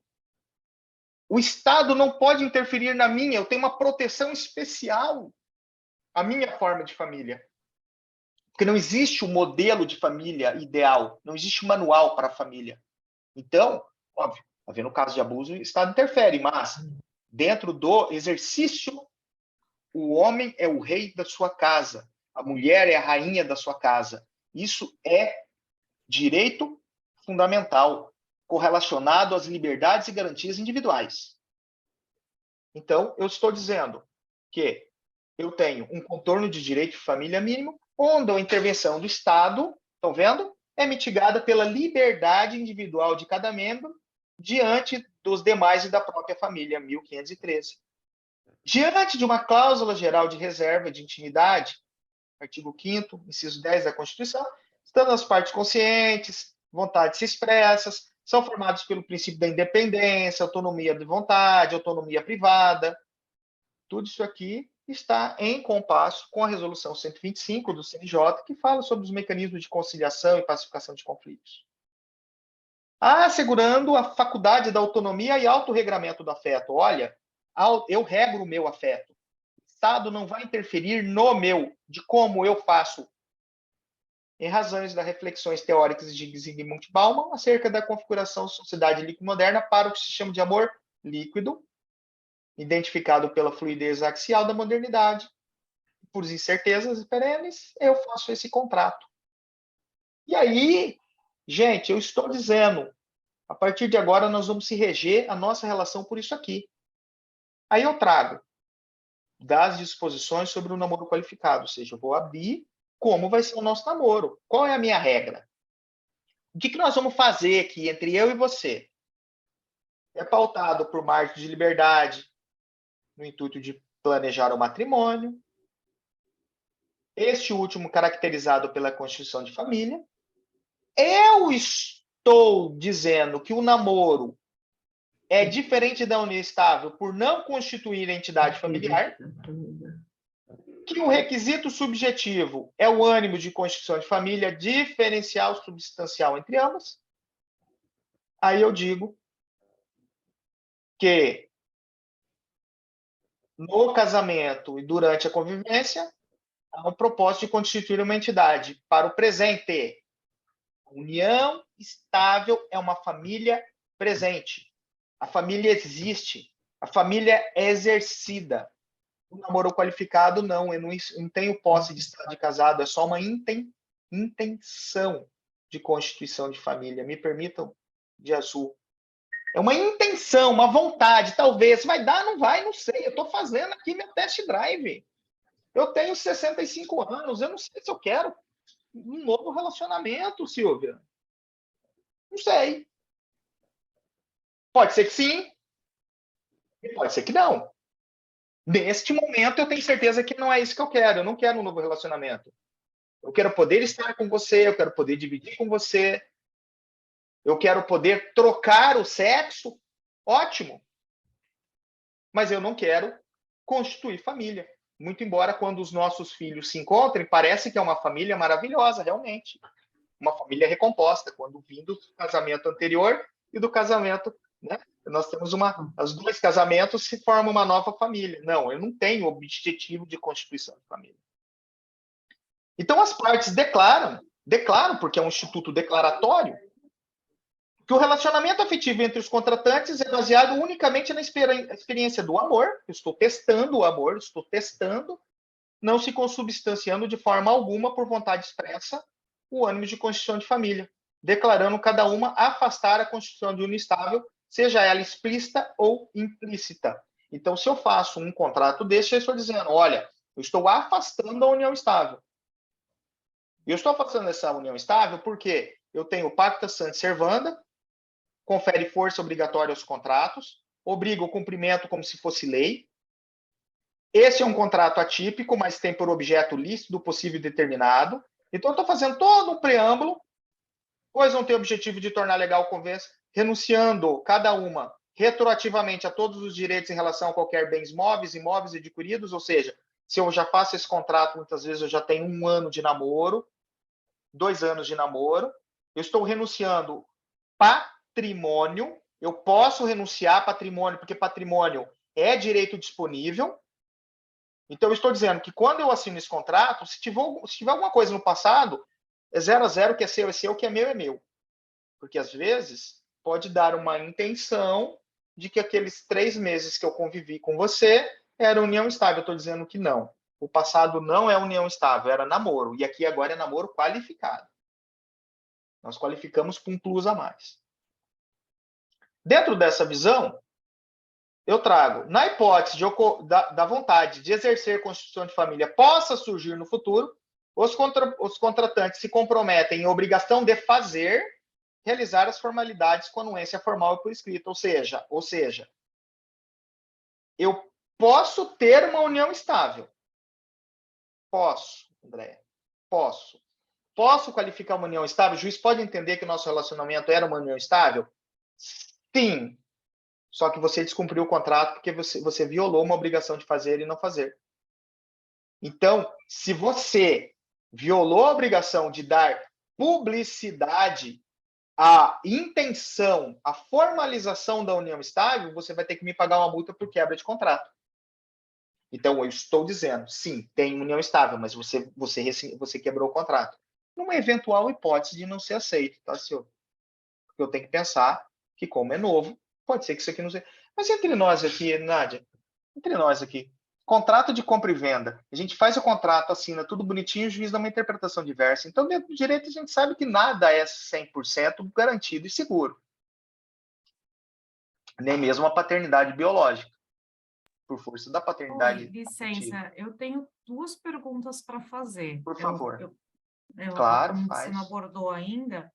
O Estado não pode interferir na minha, eu tenho uma proteção especial à minha forma de família. Porque não existe um modelo de família ideal, não existe um manual para a família. Então, óbvio, havendo caso de abuso, o Estado interfere, mas dentro do exercício, o homem é o rei da sua casa, a mulher é a rainha da sua casa. Isso é direito fundamental, correlacionado às liberdades e garantias individuais. Então, eu estou dizendo que eu tenho um contorno de direito de família mínimo, onde a intervenção do Estado, estão vendo? É mitigada pela liberdade individual de cada membro diante dos demais e da própria família, 1513. Diante de uma cláusula geral de reserva de intimidade, artigo 5º, inciso 10 da Constituição, estando as partes conscientes, vontades expressas, são formados pelo princípio da independência, autonomia de vontade, autonomia privada. Tudo isso aqui está em compasso com a resolução 125 do CNJ, que fala sobre os mecanismos de conciliação e pacificação de conflitos. Assegurando a faculdade da autonomia e autorregramento do afeto. Olha, eu regro o meu afeto. O Estado não vai interferir no meu, de como eu faço, em razões das reflexões teóricas de Zygmunt Bauman acerca da configuração da sociedade líquida moderna para o que se chama de amor líquido, identificado pela fluidez axial da modernidade. Por incertezas perenes, eu faço esse contrato. E aí, gente, eu estou dizendo, a partir de agora nós vamos se reger a nossa relação por isso aqui. Aí eu trago das disposições sobre o namoro qualificado, ou seja, eu vou abrir como vai ser o nosso namoro. Qual é a minha regra? O que nós vamos fazer aqui entre eu e você? É pautado por margem de liberdade, no intuito de planejar o matrimônio. Este último caracterizado pela constituição de família. Eu estou dizendo que o namoro é diferente da união estável por não constituir entidade familiar. Que o requisito subjetivo é o ânimo de constituição de família diferencial substancial entre ambas. Aí eu digo que no casamento e durante a convivência há um propósito de constituir uma entidade para o presente. A união estável é uma família presente. A família existe. A família é exercida. O namoro qualificado, não. Eu não tenho posse de estar de casado. É só uma intenção de constituição de família. Me permitam, de azul. É uma intenção, uma vontade. Talvez. Vai dar, não vai, não sei. Eu estou fazendo aqui meu test drive. Eu tenho 65 anos. Eu não sei se eu quero um novo relacionamento, Silvia. Não sei. Pode ser que sim. E pode ser que não. Neste momento, eu tenho certeza que não é isso que eu quero. Eu não quero um novo relacionamento. Eu quero poder estar com você, eu quero poder dividir com você, eu quero poder trocar o sexo. Ótimo. Mas eu não quero constituir família. Muito embora quando os nossos filhos se encontrem, parece que é uma família maravilhosa, realmente. Uma família recomposta, quando vindo do casamento anterior e do casamento, né? Nós temos os dois casamentos se formam uma nova família. Não, eu não tenho objetivo de constituição de família. Então as partes declaram, porque é um instituto declaratório, que o relacionamento afetivo entre os contratantes é baseado unicamente na experiência do amor. Eu estou testando o amor, estou testando, não se consubstanciando de forma alguma por vontade expressa o ânimo de constituição de família. declarando cada uma afastar a constituição de união estável, seja ela explícita ou implícita. Então, se eu faço um contrato desse, eu estou dizendo, olha, eu estou afastando a união estável. Eu estou afastando essa união estável porque eu tenho pacta sunt servanda, confere força obrigatória aos contratos, obriga o cumprimento como se fosse lei. Esse é um contrato atípico, mas tem por objeto lícito do possível e determinado. Então, eu estou fazendo todo um preâmbulo, pois não tem o objetivo de tornar legal a convenção, renunciando cada uma retroativamente a todos os direitos em relação a qualquer bens móveis, imóveis adquiridos, ou seja, se eu já faço esse contrato, muitas vezes eu já tenho 1 ano de namoro, 2 anos de namoro, eu estou renunciando patrimônio, eu posso renunciar patrimônio, porque patrimônio é direito disponível. Então, eu estou dizendo que quando eu assino esse contrato, se tiver alguma coisa no passado, é 0 a 0, o que é seu, o que é meu é meu. Porque, às vezes, pode dar uma intenção de que aqueles 3 meses que eu convivi com você era união estável. Eu estou dizendo que não. O passado não é união estável, era namoro. E aqui agora é namoro qualificado. Nós qualificamos com um plus a mais. Dentro dessa visão, eu trago, na hipótese da vontade de exercer constituição de família possa surgir no futuro, os contratantes se comprometem em obrigação de realizar as formalidades com anuência formal e por escrito. Ou seja, eu posso ter uma união estável. Posso, André. Posso. Posso qualificar uma união estável? O juiz pode entender que o nosso relacionamento era uma união estável? Sim. Só que você descumpriu o contrato porque você violou uma obrigação de fazer e não fazer. Então, se você violou a obrigação de dar publicidade à intenção, à formalização da união estável, você vai ter que me pagar uma multa por quebra de contrato. Então, eu estou dizendo, sim, tem união estável, mas você quebrou o contrato. Numa eventual hipótese de não ser aceito, tá, senhor? Porque eu tenho que pensar que, como é novo, pode ser que isso aqui não seja. Mas entre nós aqui, Nádia, entre nós aqui, contrato de compra e venda, a gente faz o contrato, assina tudo bonitinho, o juiz dá uma interpretação diversa. Então, dentro do direito, a gente sabe que nada é 100% garantido e seguro. Nem mesmo a paternidade biológica. Por força da paternidade. Oi, licença, eu tenho 2 perguntas para fazer. Por favor. Claro, como faz. você não abordou ainda,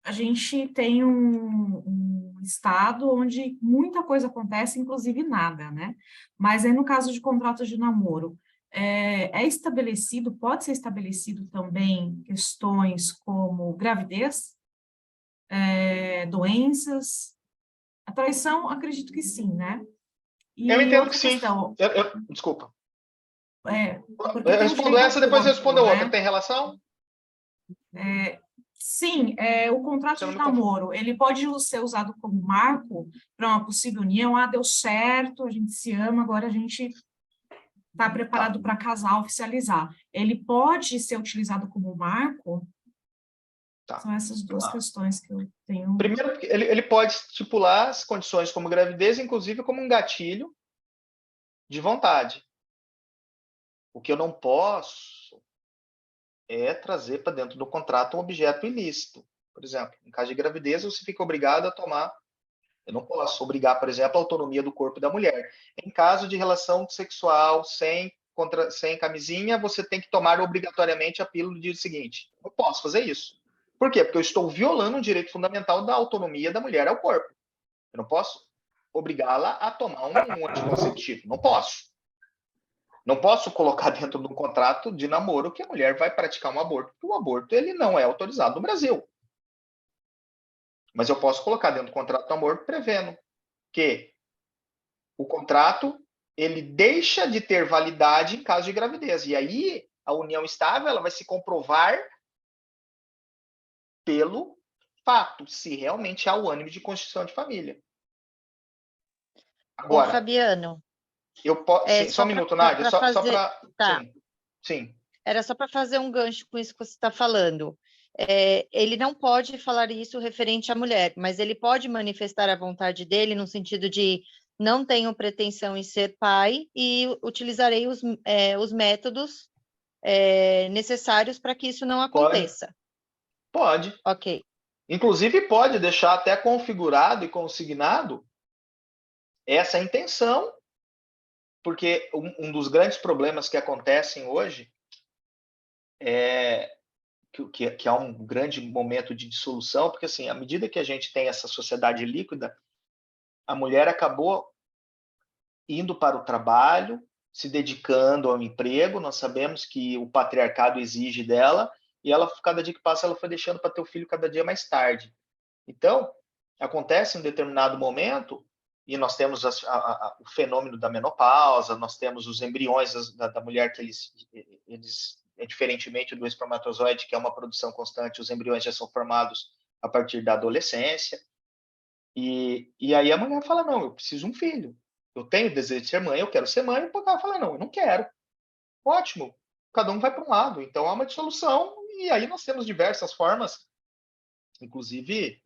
a gente tem um estado onde muita coisa acontece, inclusive nada, né? Mas aí no caso de contratos de namoro, pode ser estabelecido também questões como gravidez, doenças. A traição, acredito que sim, né? E eu entendo outra que sim. questão, Desculpa. porque Eu tem respondo essa, depois eu respondo a outra. né? Tem relação? Sim, o contrato Você não de me confunde. namoro, ele pode ser usado como marco para uma possível união. Deu certo, a gente se ama, agora a gente está preparado para casar, oficializar. Ele pode ser utilizado como marco? Tá. São essas 2 questões que eu tenho. Primeiro, ele pode estipular as condições como gravidez, inclusive como um gatilho de vontade. O que eu não posso é trazer para dentro do contrato um objeto ilícito. Por exemplo, em caso de gravidez, você fica obrigado a tomar. Eu não posso obrigar, por exemplo, a autonomia do corpo da mulher. Em caso de relação sexual sem camisinha, você tem que tomar obrigatoriamente a pílula no dia seguinte. Eu posso fazer isso. Por quê? Porque eu estou violando um direito fundamental da autonomia da mulher ao corpo. Eu não posso obrigá-la a tomar um anticonceptivo. Não posso. Não posso colocar dentro de um contrato de namoro que a mulher vai praticar um aborto, porque o aborto ele não é autorizado no Brasil. Mas eu posso colocar dentro do contrato de namoro prevendo que o contrato ele deixa de ter validade em caso de gravidez. E aí a união estável ela vai se comprovar pelo fato, se realmente há o ânimo de constituição de família. Agora, Ô, Fabiano, eu posso. Só um minuto, Nádia. Só para. Tá. Sim. Era só para fazer um gancho com isso que você está falando. Ele não pode falar isso referente à mulher, mas ele pode manifestar a vontade dele no sentido de não tenho pretensão em ser pai e utilizarei os métodos necessários para que isso não Pode. aconteça. Pode. Ok. Inclusive, pode deixar até configurado e consignado essa intenção, porque um dos grandes problemas que acontecem hoje é que há um grande momento de dissolução, porque, assim, à medida que a gente tem essa sociedade líquida, a mulher acabou indo para o trabalho, se dedicando ao emprego, nós sabemos que o patriarcado exige dela, e ela, cada dia que passa, ela foi deixando para ter o filho cada dia mais tarde. Então, acontece um determinado momento, e nós temos o fenômeno da menopausa, nós temos os embriões da mulher, que eles, diferentemente do espermatozoide, que é uma produção constante, os embriões já são formados a partir da adolescência. E aí a mulher fala, não, eu preciso de um filho. Eu tenho desejo de ser mãe, eu quero ser mãe. E o cara fala, não, eu não quero. Ótimo, cada um vai para um lado. Então há uma dissolução, e aí nós temos diversas formas, inclusive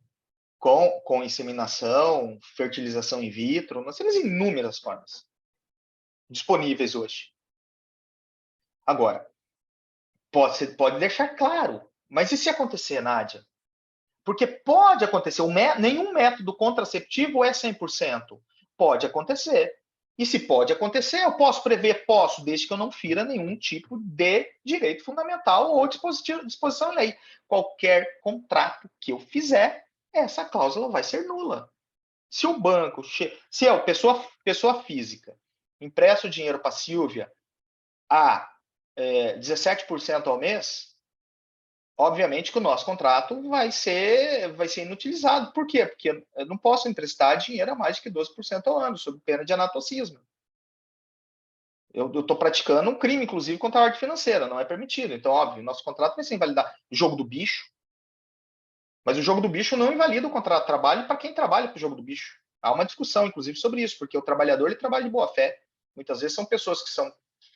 com inseminação, fertilização in vitro, nós temos inúmeras formas disponíveis hoje. Agora, pode deixar claro, mas e se acontecer, Nádia? Porque pode acontecer, nenhum método contraceptivo é 100%. Pode acontecer. E se pode acontecer, eu posso prever? Posso, desde que eu não fira nenhum tipo de direito fundamental ou disposição em lei. Qualquer contrato que eu fizer, essa cláusula vai ser nula. Se o banco, se é pessoa física, empresta o dinheiro para a Silvia a 17% ao mês, obviamente que o nosso contrato vai ser inutilizado. Por quê? Porque eu não posso emprestar dinheiro a mais de que 12% ao ano, sob pena de anatocismo. Eu estou praticando um crime, inclusive, contra a ordem financeira, não é permitido. Então, óbvio, nosso contrato vai ser invalidado. Jogo do bicho. Mas o jogo do bicho não invalida o contrato de trabalho para quem trabalha com o jogo do bicho. Há uma discussão, inclusive, sobre isso, porque o trabalhador ele trabalha de boa fé. Muitas vezes são pessoas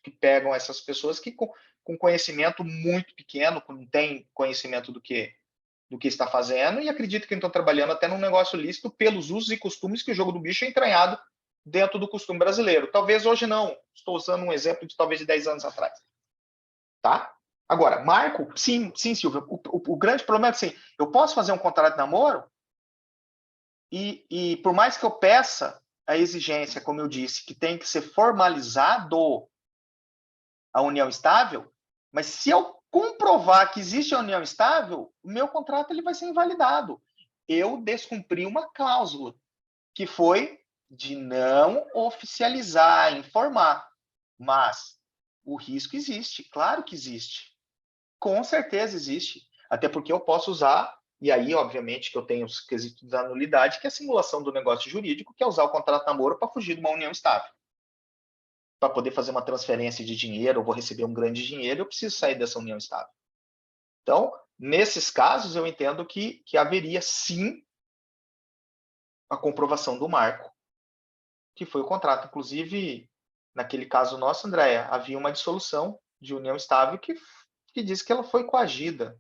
que pegam essas pessoas que com conhecimento muito pequeno, não tem conhecimento do que está fazendo, e acredito que estão trabalhando até num negócio lícito pelos usos e costumes que o jogo do bicho é entranhado dentro do costume brasileiro. Talvez hoje não. Estou usando um exemplo de talvez de 10 anos atrás. Tá? Agora, Marco, sim, Silvia, o grande problema é que, assim, eu posso fazer um contrato de namoro e por mais que eu peça a exigência, como eu disse, que tem que ser formalizado a união estável, mas se eu comprovar que existe a união estável, o meu contrato ele vai ser invalidado. Eu descumpri uma cláusula, que foi de não oficializar, informar. Mas o risco existe, claro que existe. Com certeza existe. Até porque eu posso usar, e aí, obviamente, que eu tenho os quesitos da nulidade, que é a simulação do negócio jurídico, que é usar o contrato de namoro para fugir de uma união estável. Para poder fazer uma transferência de dinheiro, eu vou receber um grande dinheiro, eu preciso sair dessa união estável. Então, nesses casos, eu entendo que haveria, sim, a comprovação do marco, que foi o contrato. Inclusive, naquele caso nosso, Andréia, havia uma dissolução de união estável que diz que ela foi coagida.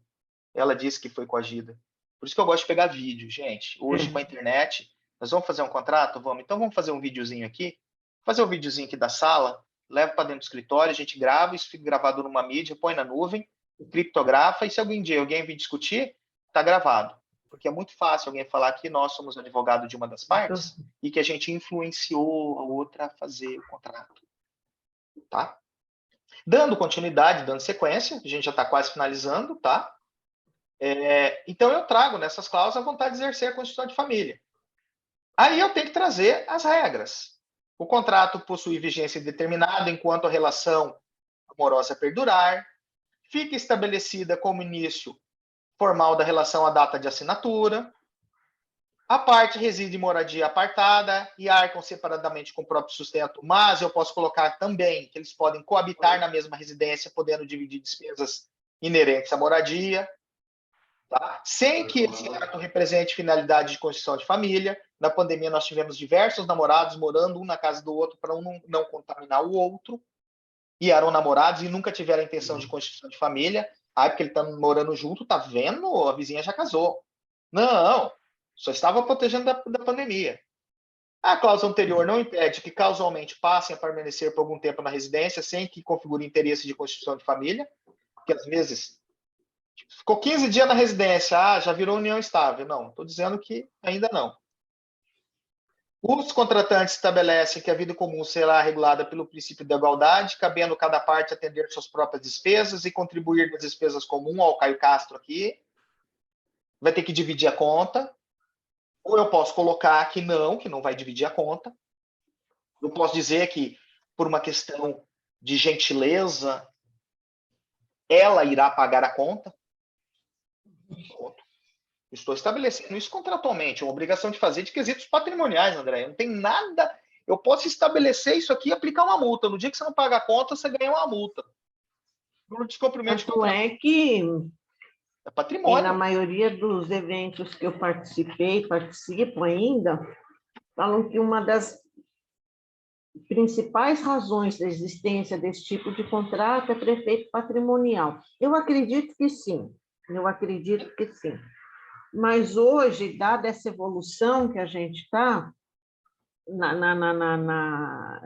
Ela disse que foi coagida. Por isso que eu gosto de pegar vídeo, gente. Hoje, com a internet, nós vamos fazer um contrato? Vamos. Então, vamos fazer um videozinho aqui. Fazer um videozinho aqui da sala, leva para dentro do escritório, a gente grava, isso fica gravado numa mídia, põe na nuvem, criptografa, e se alguém vir discutir, está gravado. Porque é muito fácil alguém falar que nós somos advogado de uma das partes e que a gente influenciou a outra a fazer o contrato. Tá? Dando continuidade, dando sequência, a gente já está quase finalizando, tá? Então, eu trago nessas cláusulas a vontade de exercer a Constituição de Família. Aí eu tenho que trazer as regras. O contrato possui vigência indeterminada enquanto a relação amorosa perdurar. Fica estabelecida como início formal da relação a data de assinatura. A parte reside em moradia apartada e arcam separadamente com o próprio sustento, mas eu posso colocar também que eles podem coabitar na mesma residência, podendo dividir despesas inerentes à moradia. Tá? Sem que esse ato represente finalidade de constituição de família. Na pandemia, nós tivemos diversos namorados morando um na casa do outro para um não contaminar o outro. E eram namorados e nunca tiveram a intenção de constituição de família. Aí, porque ele está morando junto, tá vendo? A vizinha já casou. Não, só estava protegendo da pandemia. A cláusula anterior não impede que causalmente passem a permanecer por algum tempo na residência sem que configure interesse de constituição de família, porque às vezes ficou 15 dias na residência, já virou união estável. Não, estou dizendo que ainda não. Os contratantes estabelecem que a vida comum será regulada pelo princípio da igualdade, cabendo cada parte atender suas próprias despesas e contribuir nas despesas comuns. Ó, o Caio Castro aqui vai ter que dividir a conta. Ou eu posso colocar que não vai dividir a conta. Eu posso dizer que, por uma questão de gentileza, ela irá pagar a conta. Estou estabelecendo isso contratualmente, uma obrigação de fazer de quesitos patrimoniais, André. Não tem nada. Eu posso estabelecer isso aqui e aplicar uma multa. No dia que você não paga a conta, você ganha uma multa. No descumprimento de contrato. É que é patrimônio. E na maioria dos eventos que eu participo ainda, falam que uma das principais razões da existência desse tipo de contrato é prefeito patrimonial. Eu acredito que sim. Mas hoje, dada essa evolução que a gente está,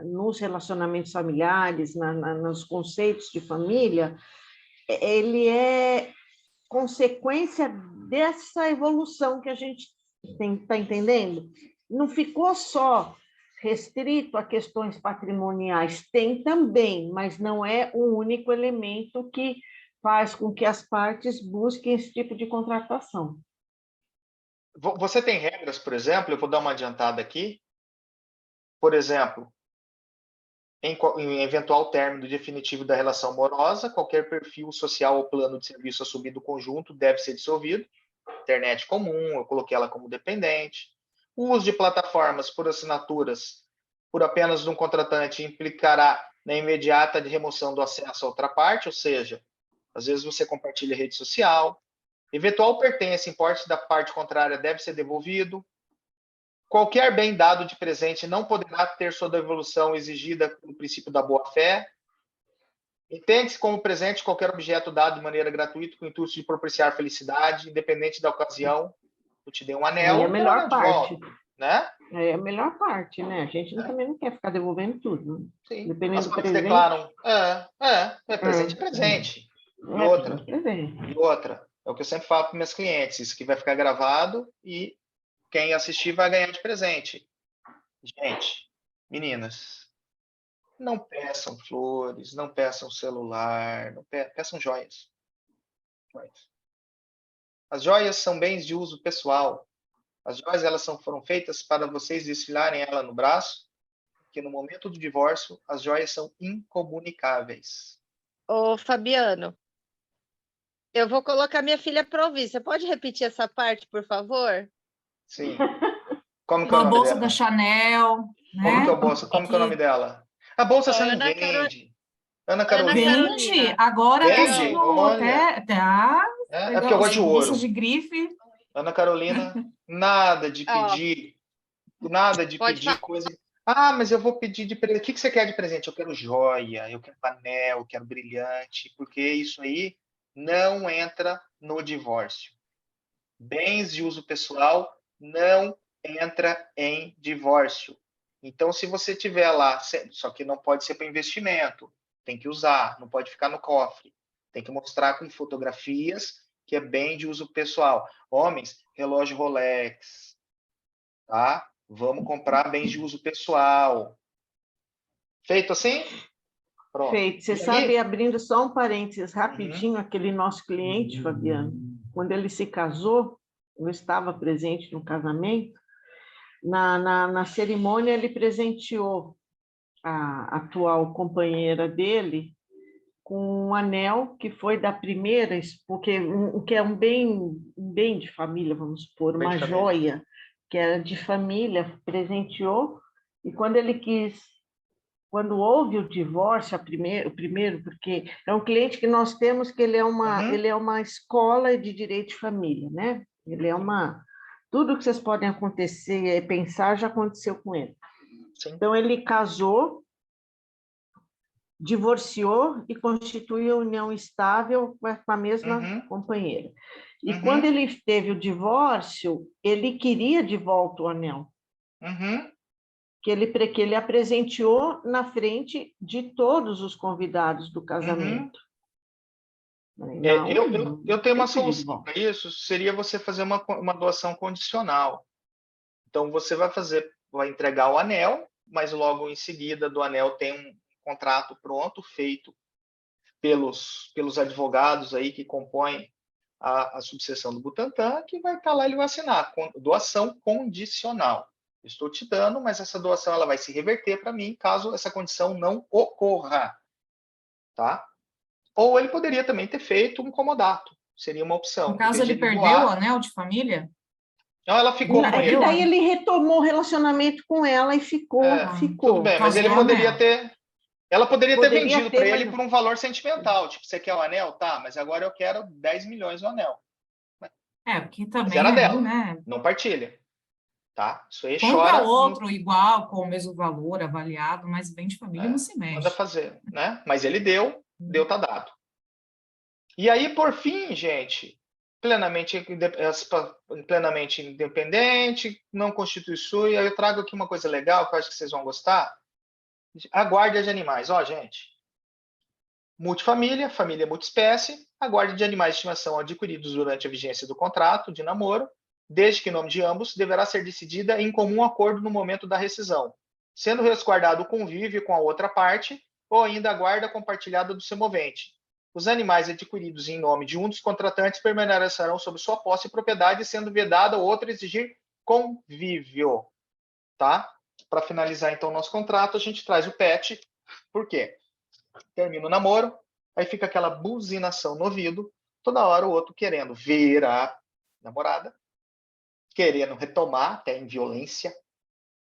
nos relacionamentos familiares, nos conceitos de família, ele é consequência dessa evolução que a gente está entendendo. Não ficou só restrito a questões patrimoniais, tem também, mas não é o único elemento que faz com que as partes busquem esse tipo de contratação. Você tem regras, por exemplo, eu vou dar uma adiantada aqui. Por exemplo, em eventual término definitivo da relação amorosa, qualquer perfil social ou plano de serviço assumido conjunto deve ser dissolvido. Internet comum, eu coloquei ela como dependente. O uso de plataformas por assinaturas por apenas um contratante implicará na imediata remoção do acesso a outra parte, ou seja, às vezes você compartilha rede social. Eventual pertence em parte da parte contrária deve ser devolvido. Qualquer bem dado de presente não poderá ter sua devolução exigida pelo princípio da boa-fé. Entende-se como presente qualquer objeto dado de maneira gratuita com o intuito de propiciar felicidade, independente da ocasião. Eu te dei um anel, é a melhor parte, né? É a melhor parte, né? A gente também não quer ficar devolvendo tudo. Né? Sim. Dependendo As do partes presente. declaram, presente é presente. E outra, é o que eu sempre falo para meus clientes, isso aqui vai ficar gravado e quem assistir vai ganhar de presente. Gente, meninas, não peçam flores, não peçam celular, não peçam joias. As joias são bens de uso pessoal. As joias foram feitas para vocês desfilarem ela no braço, porque no momento do divórcio as joias são incomunicáveis. Ô, Fabiano, eu vou colocar minha filha para ouvir. Você pode repetir essa parte, por favor? Sim. Como que é o nome bolsa dela? Da Chanel, né? Como que é a bolsa? Como que é o nome dela? A bolsa você não vende. Ana Carolina. Vende. Agora vende? até é porque eu gosto de ouro. Bolsas de grife. Ana Carolina, nada de pedir, coisa. Mas eu vou pedir de presente. O que você quer de presente? Eu quero joia, eu quero anel, eu quero brilhante, porque isso aí não entra no divórcio. Bens de uso pessoal não entra em divórcio. Então, se você tiver lá, só que não pode ser para investimento, tem que usar, não pode ficar no cofre, tem que mostrar com fotografias que é bem de uso pessoal. Homens, relógio Rolex, tá? Vamos comprar bens de uso pessoal. Feito assim? Pronto. Feito. Você sabe, abrindo só um parênteses rapidinho, aquele nosso cliente, Fabiano, quando ele se casou, eu estava presente no casamento, na cerimônia ele presenteou a atual companheira dele com um anel que foi da primeira, porque que é um bem de família, vamos supor, uma joia que era de família, presenteou, e quando houve o divórcio, o primeiro, porque é um cliente que nós temos que ele é uma escola de direito de família, né? Ele é tudo que vocês podem acontecer, pensar, já aconteceu com ele. Sim. Então, ele casou, divorciou e constituiu união estável com a mesma companheira. E quando ele teve o divórcio, ele queria de volta o anel. que ele apresenteou na frente de todos os convidados do casamento. Eu tenho uma tem pedido de solução volta. para isso, seria você fazer uma doação condicional. Então, você vai entregar o anel, mas logo em seguida do anel tem um contrato pronto, feito pelos advogados aí que compõem a subseção do Butantan, que vai estar lá, ele vai assinar, doação condicional. Estou te dando, mas essa doação ela vai se reverter para mim caso essa condição não ocorra, tá? Ou ele poderia também ter feito um comodato, seria uma opção. No caso, Em vez de ele perdeu doar, o anel de família? não, ela ficou com É que ele. daí ele retomou o relacionamento com ela e ficou. Tudo bem, mas ele Casou, poderia né? ter... Ela poderia ter Poderia vendido ter, para mas ele por um valor sentimental. Tipo, você quer o anel? Tá, mas agora eu quero 10 milhões no anel. Porque Mas também era aí, dela, né? não partilha. Tá? Isso aí Compra chora, outro igual, com o mesmo valor, avaliado, mas bem de família não se manda mexe. fazer, né? Mas ele deu, tá dado. E aí, por fim, gente, plenamente independente, não constitui, aí eu trago aqui uma coisa legal que eu acho que vocês vão gostar. A guarda de animais. Ó, gente, multifamília, família multiespécie, a guarda de animais de estimação adquiridos durante a vigência do contrato de namoro, desde que em nome de ambos, deverá ser decidida em comum acordo no momento da rescisão, sendo resguardado o convívio com a outra parte ou ainda a guarda compartilhada do semovente. Os animais adquiridos em nome de um dos contratantes permanecerão sob sua posse e propriedade, sendo vedado ao outro exigir convívio. Tá? Para finalizar, então, o nosso contrato, a gente traz o PET. Por quê? Termina o namoro, aí fica aquela buzinação no ouvido, toda hora o outro querendo ver a namorada, querendo retomar até em violência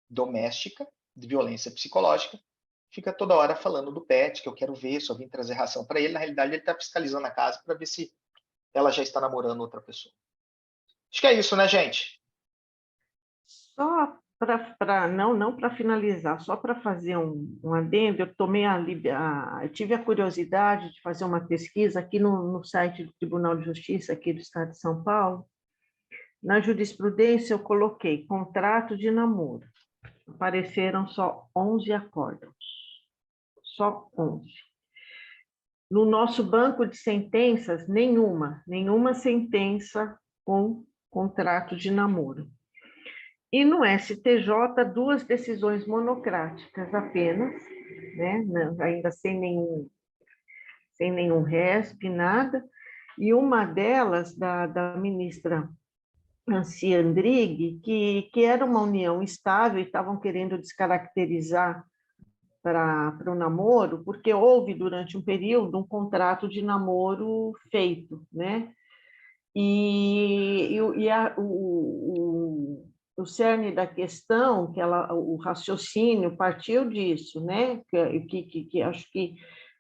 doméstica, de violência psicológica, fica toda hora falando do pet, que eu quero ver, só vim trazer ração para ele. Na realidade, ele está fiscalizando a casa para ver se ela já está namorando outra pessoa. Acho que é isso, né, gente? só não para finalizar, só para fazer um adendo, eu tive a curiosidade de fazer uma pesquisa aqui no site do Tribunal de Justiça aqui do Estado de São Paulo. Na jurisprudência eu coloquei contrato de namoro. Apareceram só 11 acórdãos. Só 11. No nosso banco de sentenças, nenhuma sentença com contrato de namoro. E no STJ, 2 decisões monocráticas apenas, né? Ainda sem nenhum RESP, nada, e uma delas, da ministra Nancy Andrighi, que era uma união estável e estavam querendo descaracterizar para o namoro, porque houve durante um período um contrato de namoro feito, né? O cerne da questão, o raciocínio partiu disso, né? Que acho que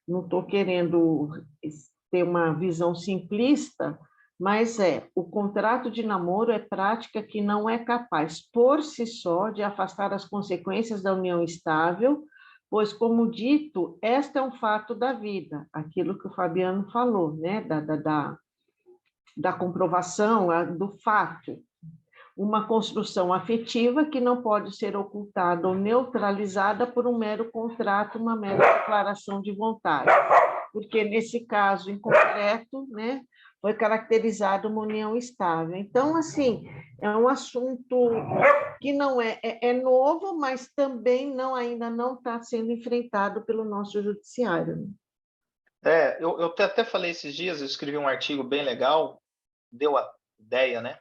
não estou querendo ter uma visão simplista, mas o contrato de namoro é prática que não é capaz, por si só, de afastar as consequências da união estável, pois, como dito, este é um fato da vida, aquilo que o Fabiano falou, né? Da comprovação, do fato. Uma construção afetiva que não pode ser ocultada ou neutralizada por um mero contrato, uma mera declaração de vontade. Porque, nesse caso em concreto, né, foi caracterizada uma união estável. Então, assim, é um assunto que não é novo, mas também ainda não está sendo enfrentado pelo nosso judiciário. Eu até falei esses dias, eu escrevi um artigo bem legal, deu a ideia, né?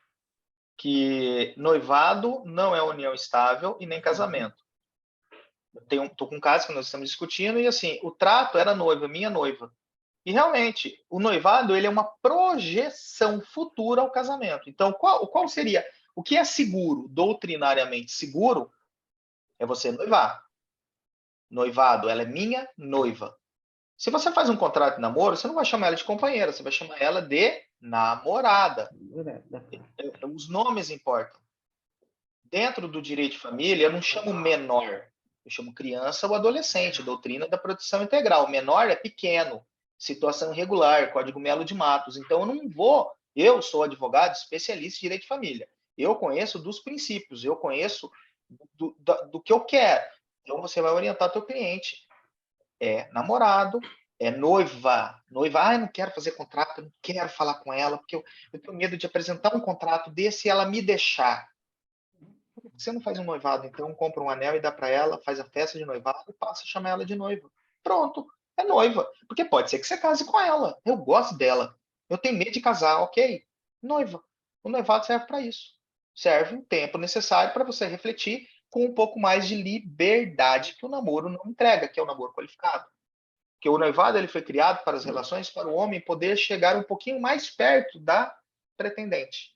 Que noivado não é união estável e nem casamento. Estou com um caso que nós estamos discutindo e, assim, o trato era noiva, minha noiva. E, realmente, o noivado ele é uma projeção futura ao casamento. Então, qual seria... O que é seguro, doutrinariamente seguro, é você noivar. Noivado, ela é minha noiva. Se você faz um contrato de namoro, você não vai chamar ela de companheira, você vai chamar ela de namorada. Os nomes importam. Dentro do direito de família, eu não chamo menor, eu chamo criança ou adolescente, doutrina da proteção integral. O menor é pequeno, situação irregular, Código Melo de Matos. Então, eu sou advogado especialista em direito de família. Eu conheço dos princípios, eu conheço do que eu quero. Então, você vai orientar o teu cliente. É namorado, é noiva. Noiva, eu não quero fazer contrato, eu não quero falar com ela, porque eu tenho medo de apresentar um contrato desse e ela me deixar. Você não faz um noivado, então compra um anel e dá para ela, faz a festa de noivado e passa a chamar ela de noiva. Pronto, é noiva. Porque pode ser que você case com ela. Eu gosto dela. Eu tenho medo de casar, ok? Noiva. O noivado serve para isso. Serve um tempo necessário para você refletir com um pouco mais de liberdade que o namoro não entrega, que é o namoro qualificado. Porque o noivado ele foi criado para as relações, para o homem poder chegar um pouquinho mais perto da pretendente.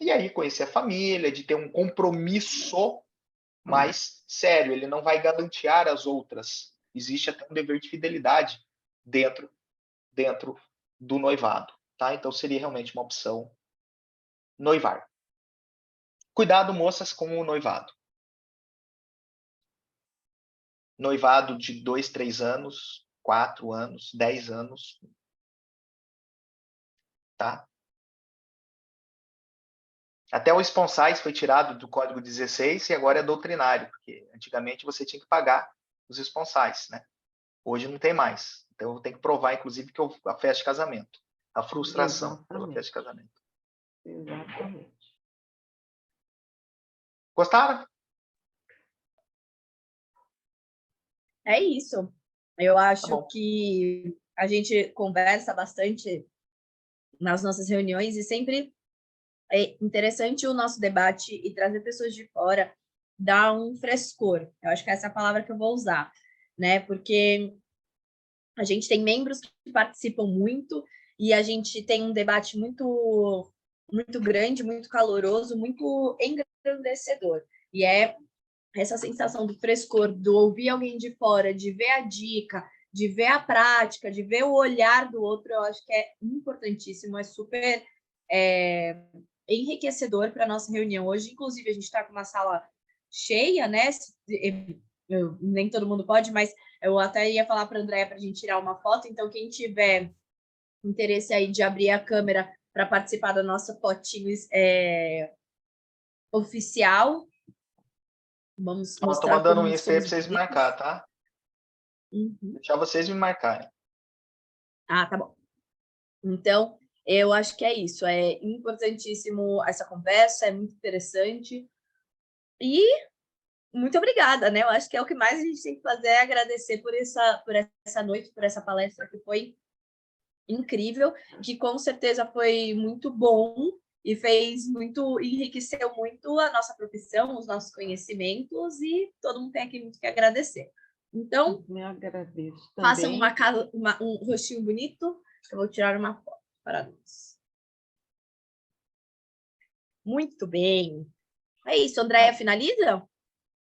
E aí conhecer a família, de ter um compromisso mais sério. Ele não vai galantear as outras. Existe até um dever de fidelidade dentro do noivado. Tá? Então seria realmente uma opção noivar. Cuidado, moças, com o noivado. Noivado de 2, 3 anos, 4 anos, 10 anos. Tá? Até o esponsais foi tirado do Código 16 e agora é doutrinário, porque antigamente você tinha que pagar os esponsais, né? Hoje não tem mais. Então eu tenho que provar, inclusive, que a festa de casamento. A frustração pela festa de casamento. Exatamente. Gostaram? É isso. Eu acho bom. que a gente conversa bastante nas nossas reuniões e sempre é interessante o nosso debate e trazer pessoas de fora, dar um frescor. Eu acho que essa é a palavra que eu vou usar, né? Porque a gente tem membros que participam muito e a gente tem um debate muito grande, muito caloroso, muito engrandecedor. E é essa sensação do frescor, do ouvir alguém de fora, de ver a dica, de ver a prática, de ver o olhar do outro, eu acho que é importantíssimo, é super enriquecedor para a nossa reunião. Hoje, inclusive, a gente está com uma sala cheia, né? Nem todo mundo pode, mas eu até ia falar para a Andréia para a gente tirar uma foto, então quem tiver interesse aí de abrir a câmera para participar da nossa fotinho oficial, vamos mostrar. Tô mandando um Insta aí para vocês me marcar, tá? Uhum. Deixar vocês me marcarem. Ah, tá bom. Então, eu acho que é isso. É importantíssimo essa conversa, é muito interessante. E muito obrigada, né? Eu acho que é o que mais a gente tem que fazer é agradecer por essa noite, por essa palestra que foi incrível, que com certeza foi muito bom e enriqueceu muito a nossa profissão, os nossos conhecimentos e todo mundo tem aqui muito que agradecer. Então, me agradeço façam também. um rostinho bonito, eu vou tirar uma foto para nós. Muito bem. É isso, Andréia, finaliza?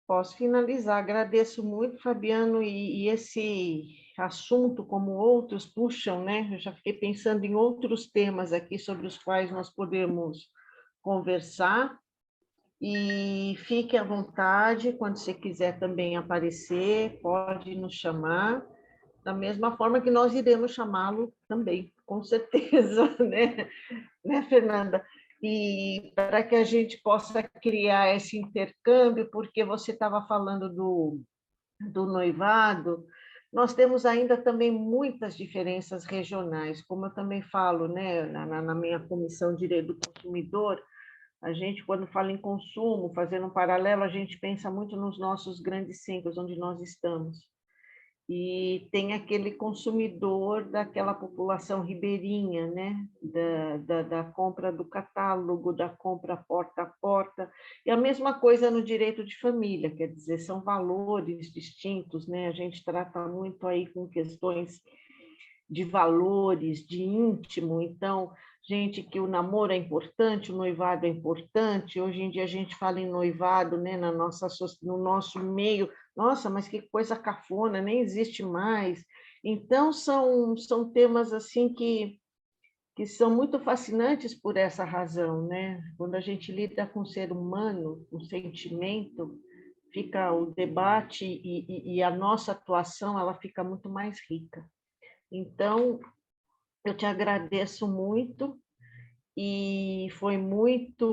Posso finalizar. Agradeço muito, Fabiano, e esse assunto, como outros puxam, né? Eu já fiquei pensando em outros temas aqui sobre os quais nós podemos conversar. E fique à vontade, quando você quiser também aparecer, pode nos chamar, da mesma forma que nós iremos chamá-lo também, com certeza, né, Fernanda? E para que a gente possa criar esse intercâmbio, porque você estava falando do noivado, nós temos ainda também muitas diferenças regionais, como eu também falo, né, na minha comissão de Direito do Consumidor. A gente, quando fala em consumo, fazendo um paralelo, a gente pensa muito nos nossos grandes centros, onde nós estamos. E tem aquele consumidor daquela população ribeirinha, né? Da compra do catálogo, da compra porta a porta. E a mesma coisa no direito de família, quer dizer, são valores distintos, né? A gente trata muito aí com questões de valores, de íntimo. Então, gente, que o namoro é importante, o noivado é importante. Hoje em dia a gente fala em noivado, né, no nosso meio. Nossa, mas que coisa cafona, nem existe mais. Então, são temas assim que são muito fascinantes por essa razão, né? Quando a gente lida com o ser humano, o sentimento, fica o debate e a nossa atuação, ela fica muito mais rica. Então, eu te agradeço muito e foi muito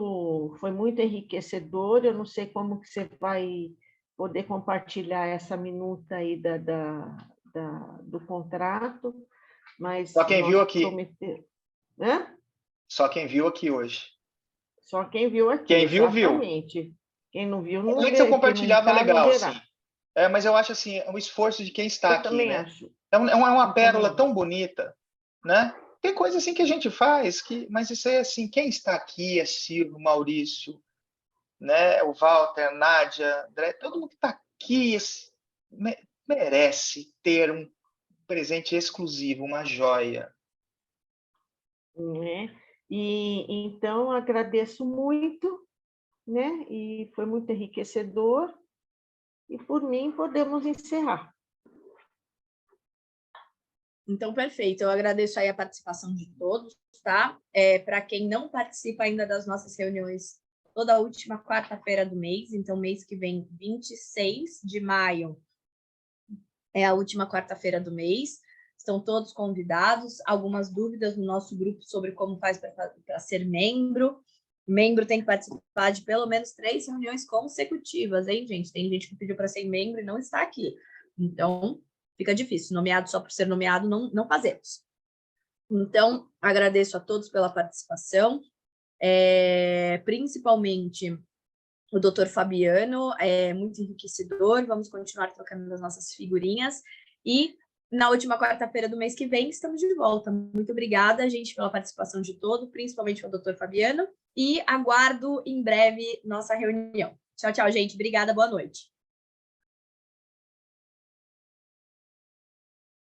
enriquecedor. Eu não sei como que você vai poder compartilhar essa minuta aí do contrato, mas Só quem viu aqui. Hã? Só quem viu aqui hoje. Só quem viu aqui, quem viu, exatamente. Viu. Quem não viu, não vê. Se eu compartilhava, tá, legal, sim. Mas eu acho assim, é um esforço de quem está aqui, também né? Acho. É uma pérola tão bonita, né? Tem coisa assim que a gente faz, mas isso é assim, quem está aqui é Silvio, Maurício, né? O Walter, a Nádia, André, todo mundo que está aqui merece ter um presente exclusivo, uma joia. E então agradeço muito, né? E foi muito enriquecedor. E por mim podemos encerrar. Então, perfeito. Eu agradeço aí a participação de todos, tá? Para quem não participa ainda das nossas reuniões, toda última quarta-feira do mês, então mês que vem, 26 de maio, é a última quarta-feira do mês. Estão todos convidados. Algumas dúvidas no nosso grupo sobre como faz para ser membro. Membro tem que participar de pelo menos 3 reuniões consecutivas, hein, gente? Tem gente que pediu para ser membro e não está aqui. Então, fica difícil. Nomeado só por ser nomeado, não fazemos. Então, agradeço a todos pela participação, principalmente o doutor Fabiano, é muito enriquecedor. Vamos continuar trocando as nossas figurinhas. E na última quarta-feira do mês que vem, estamos de volta. Muito obrigada, gente, pela participação de todos, principalmente o doutor Fabiano. E aguardo em breve nossa reunião. Tchau, tchau, gente. Obrigada, boa noite.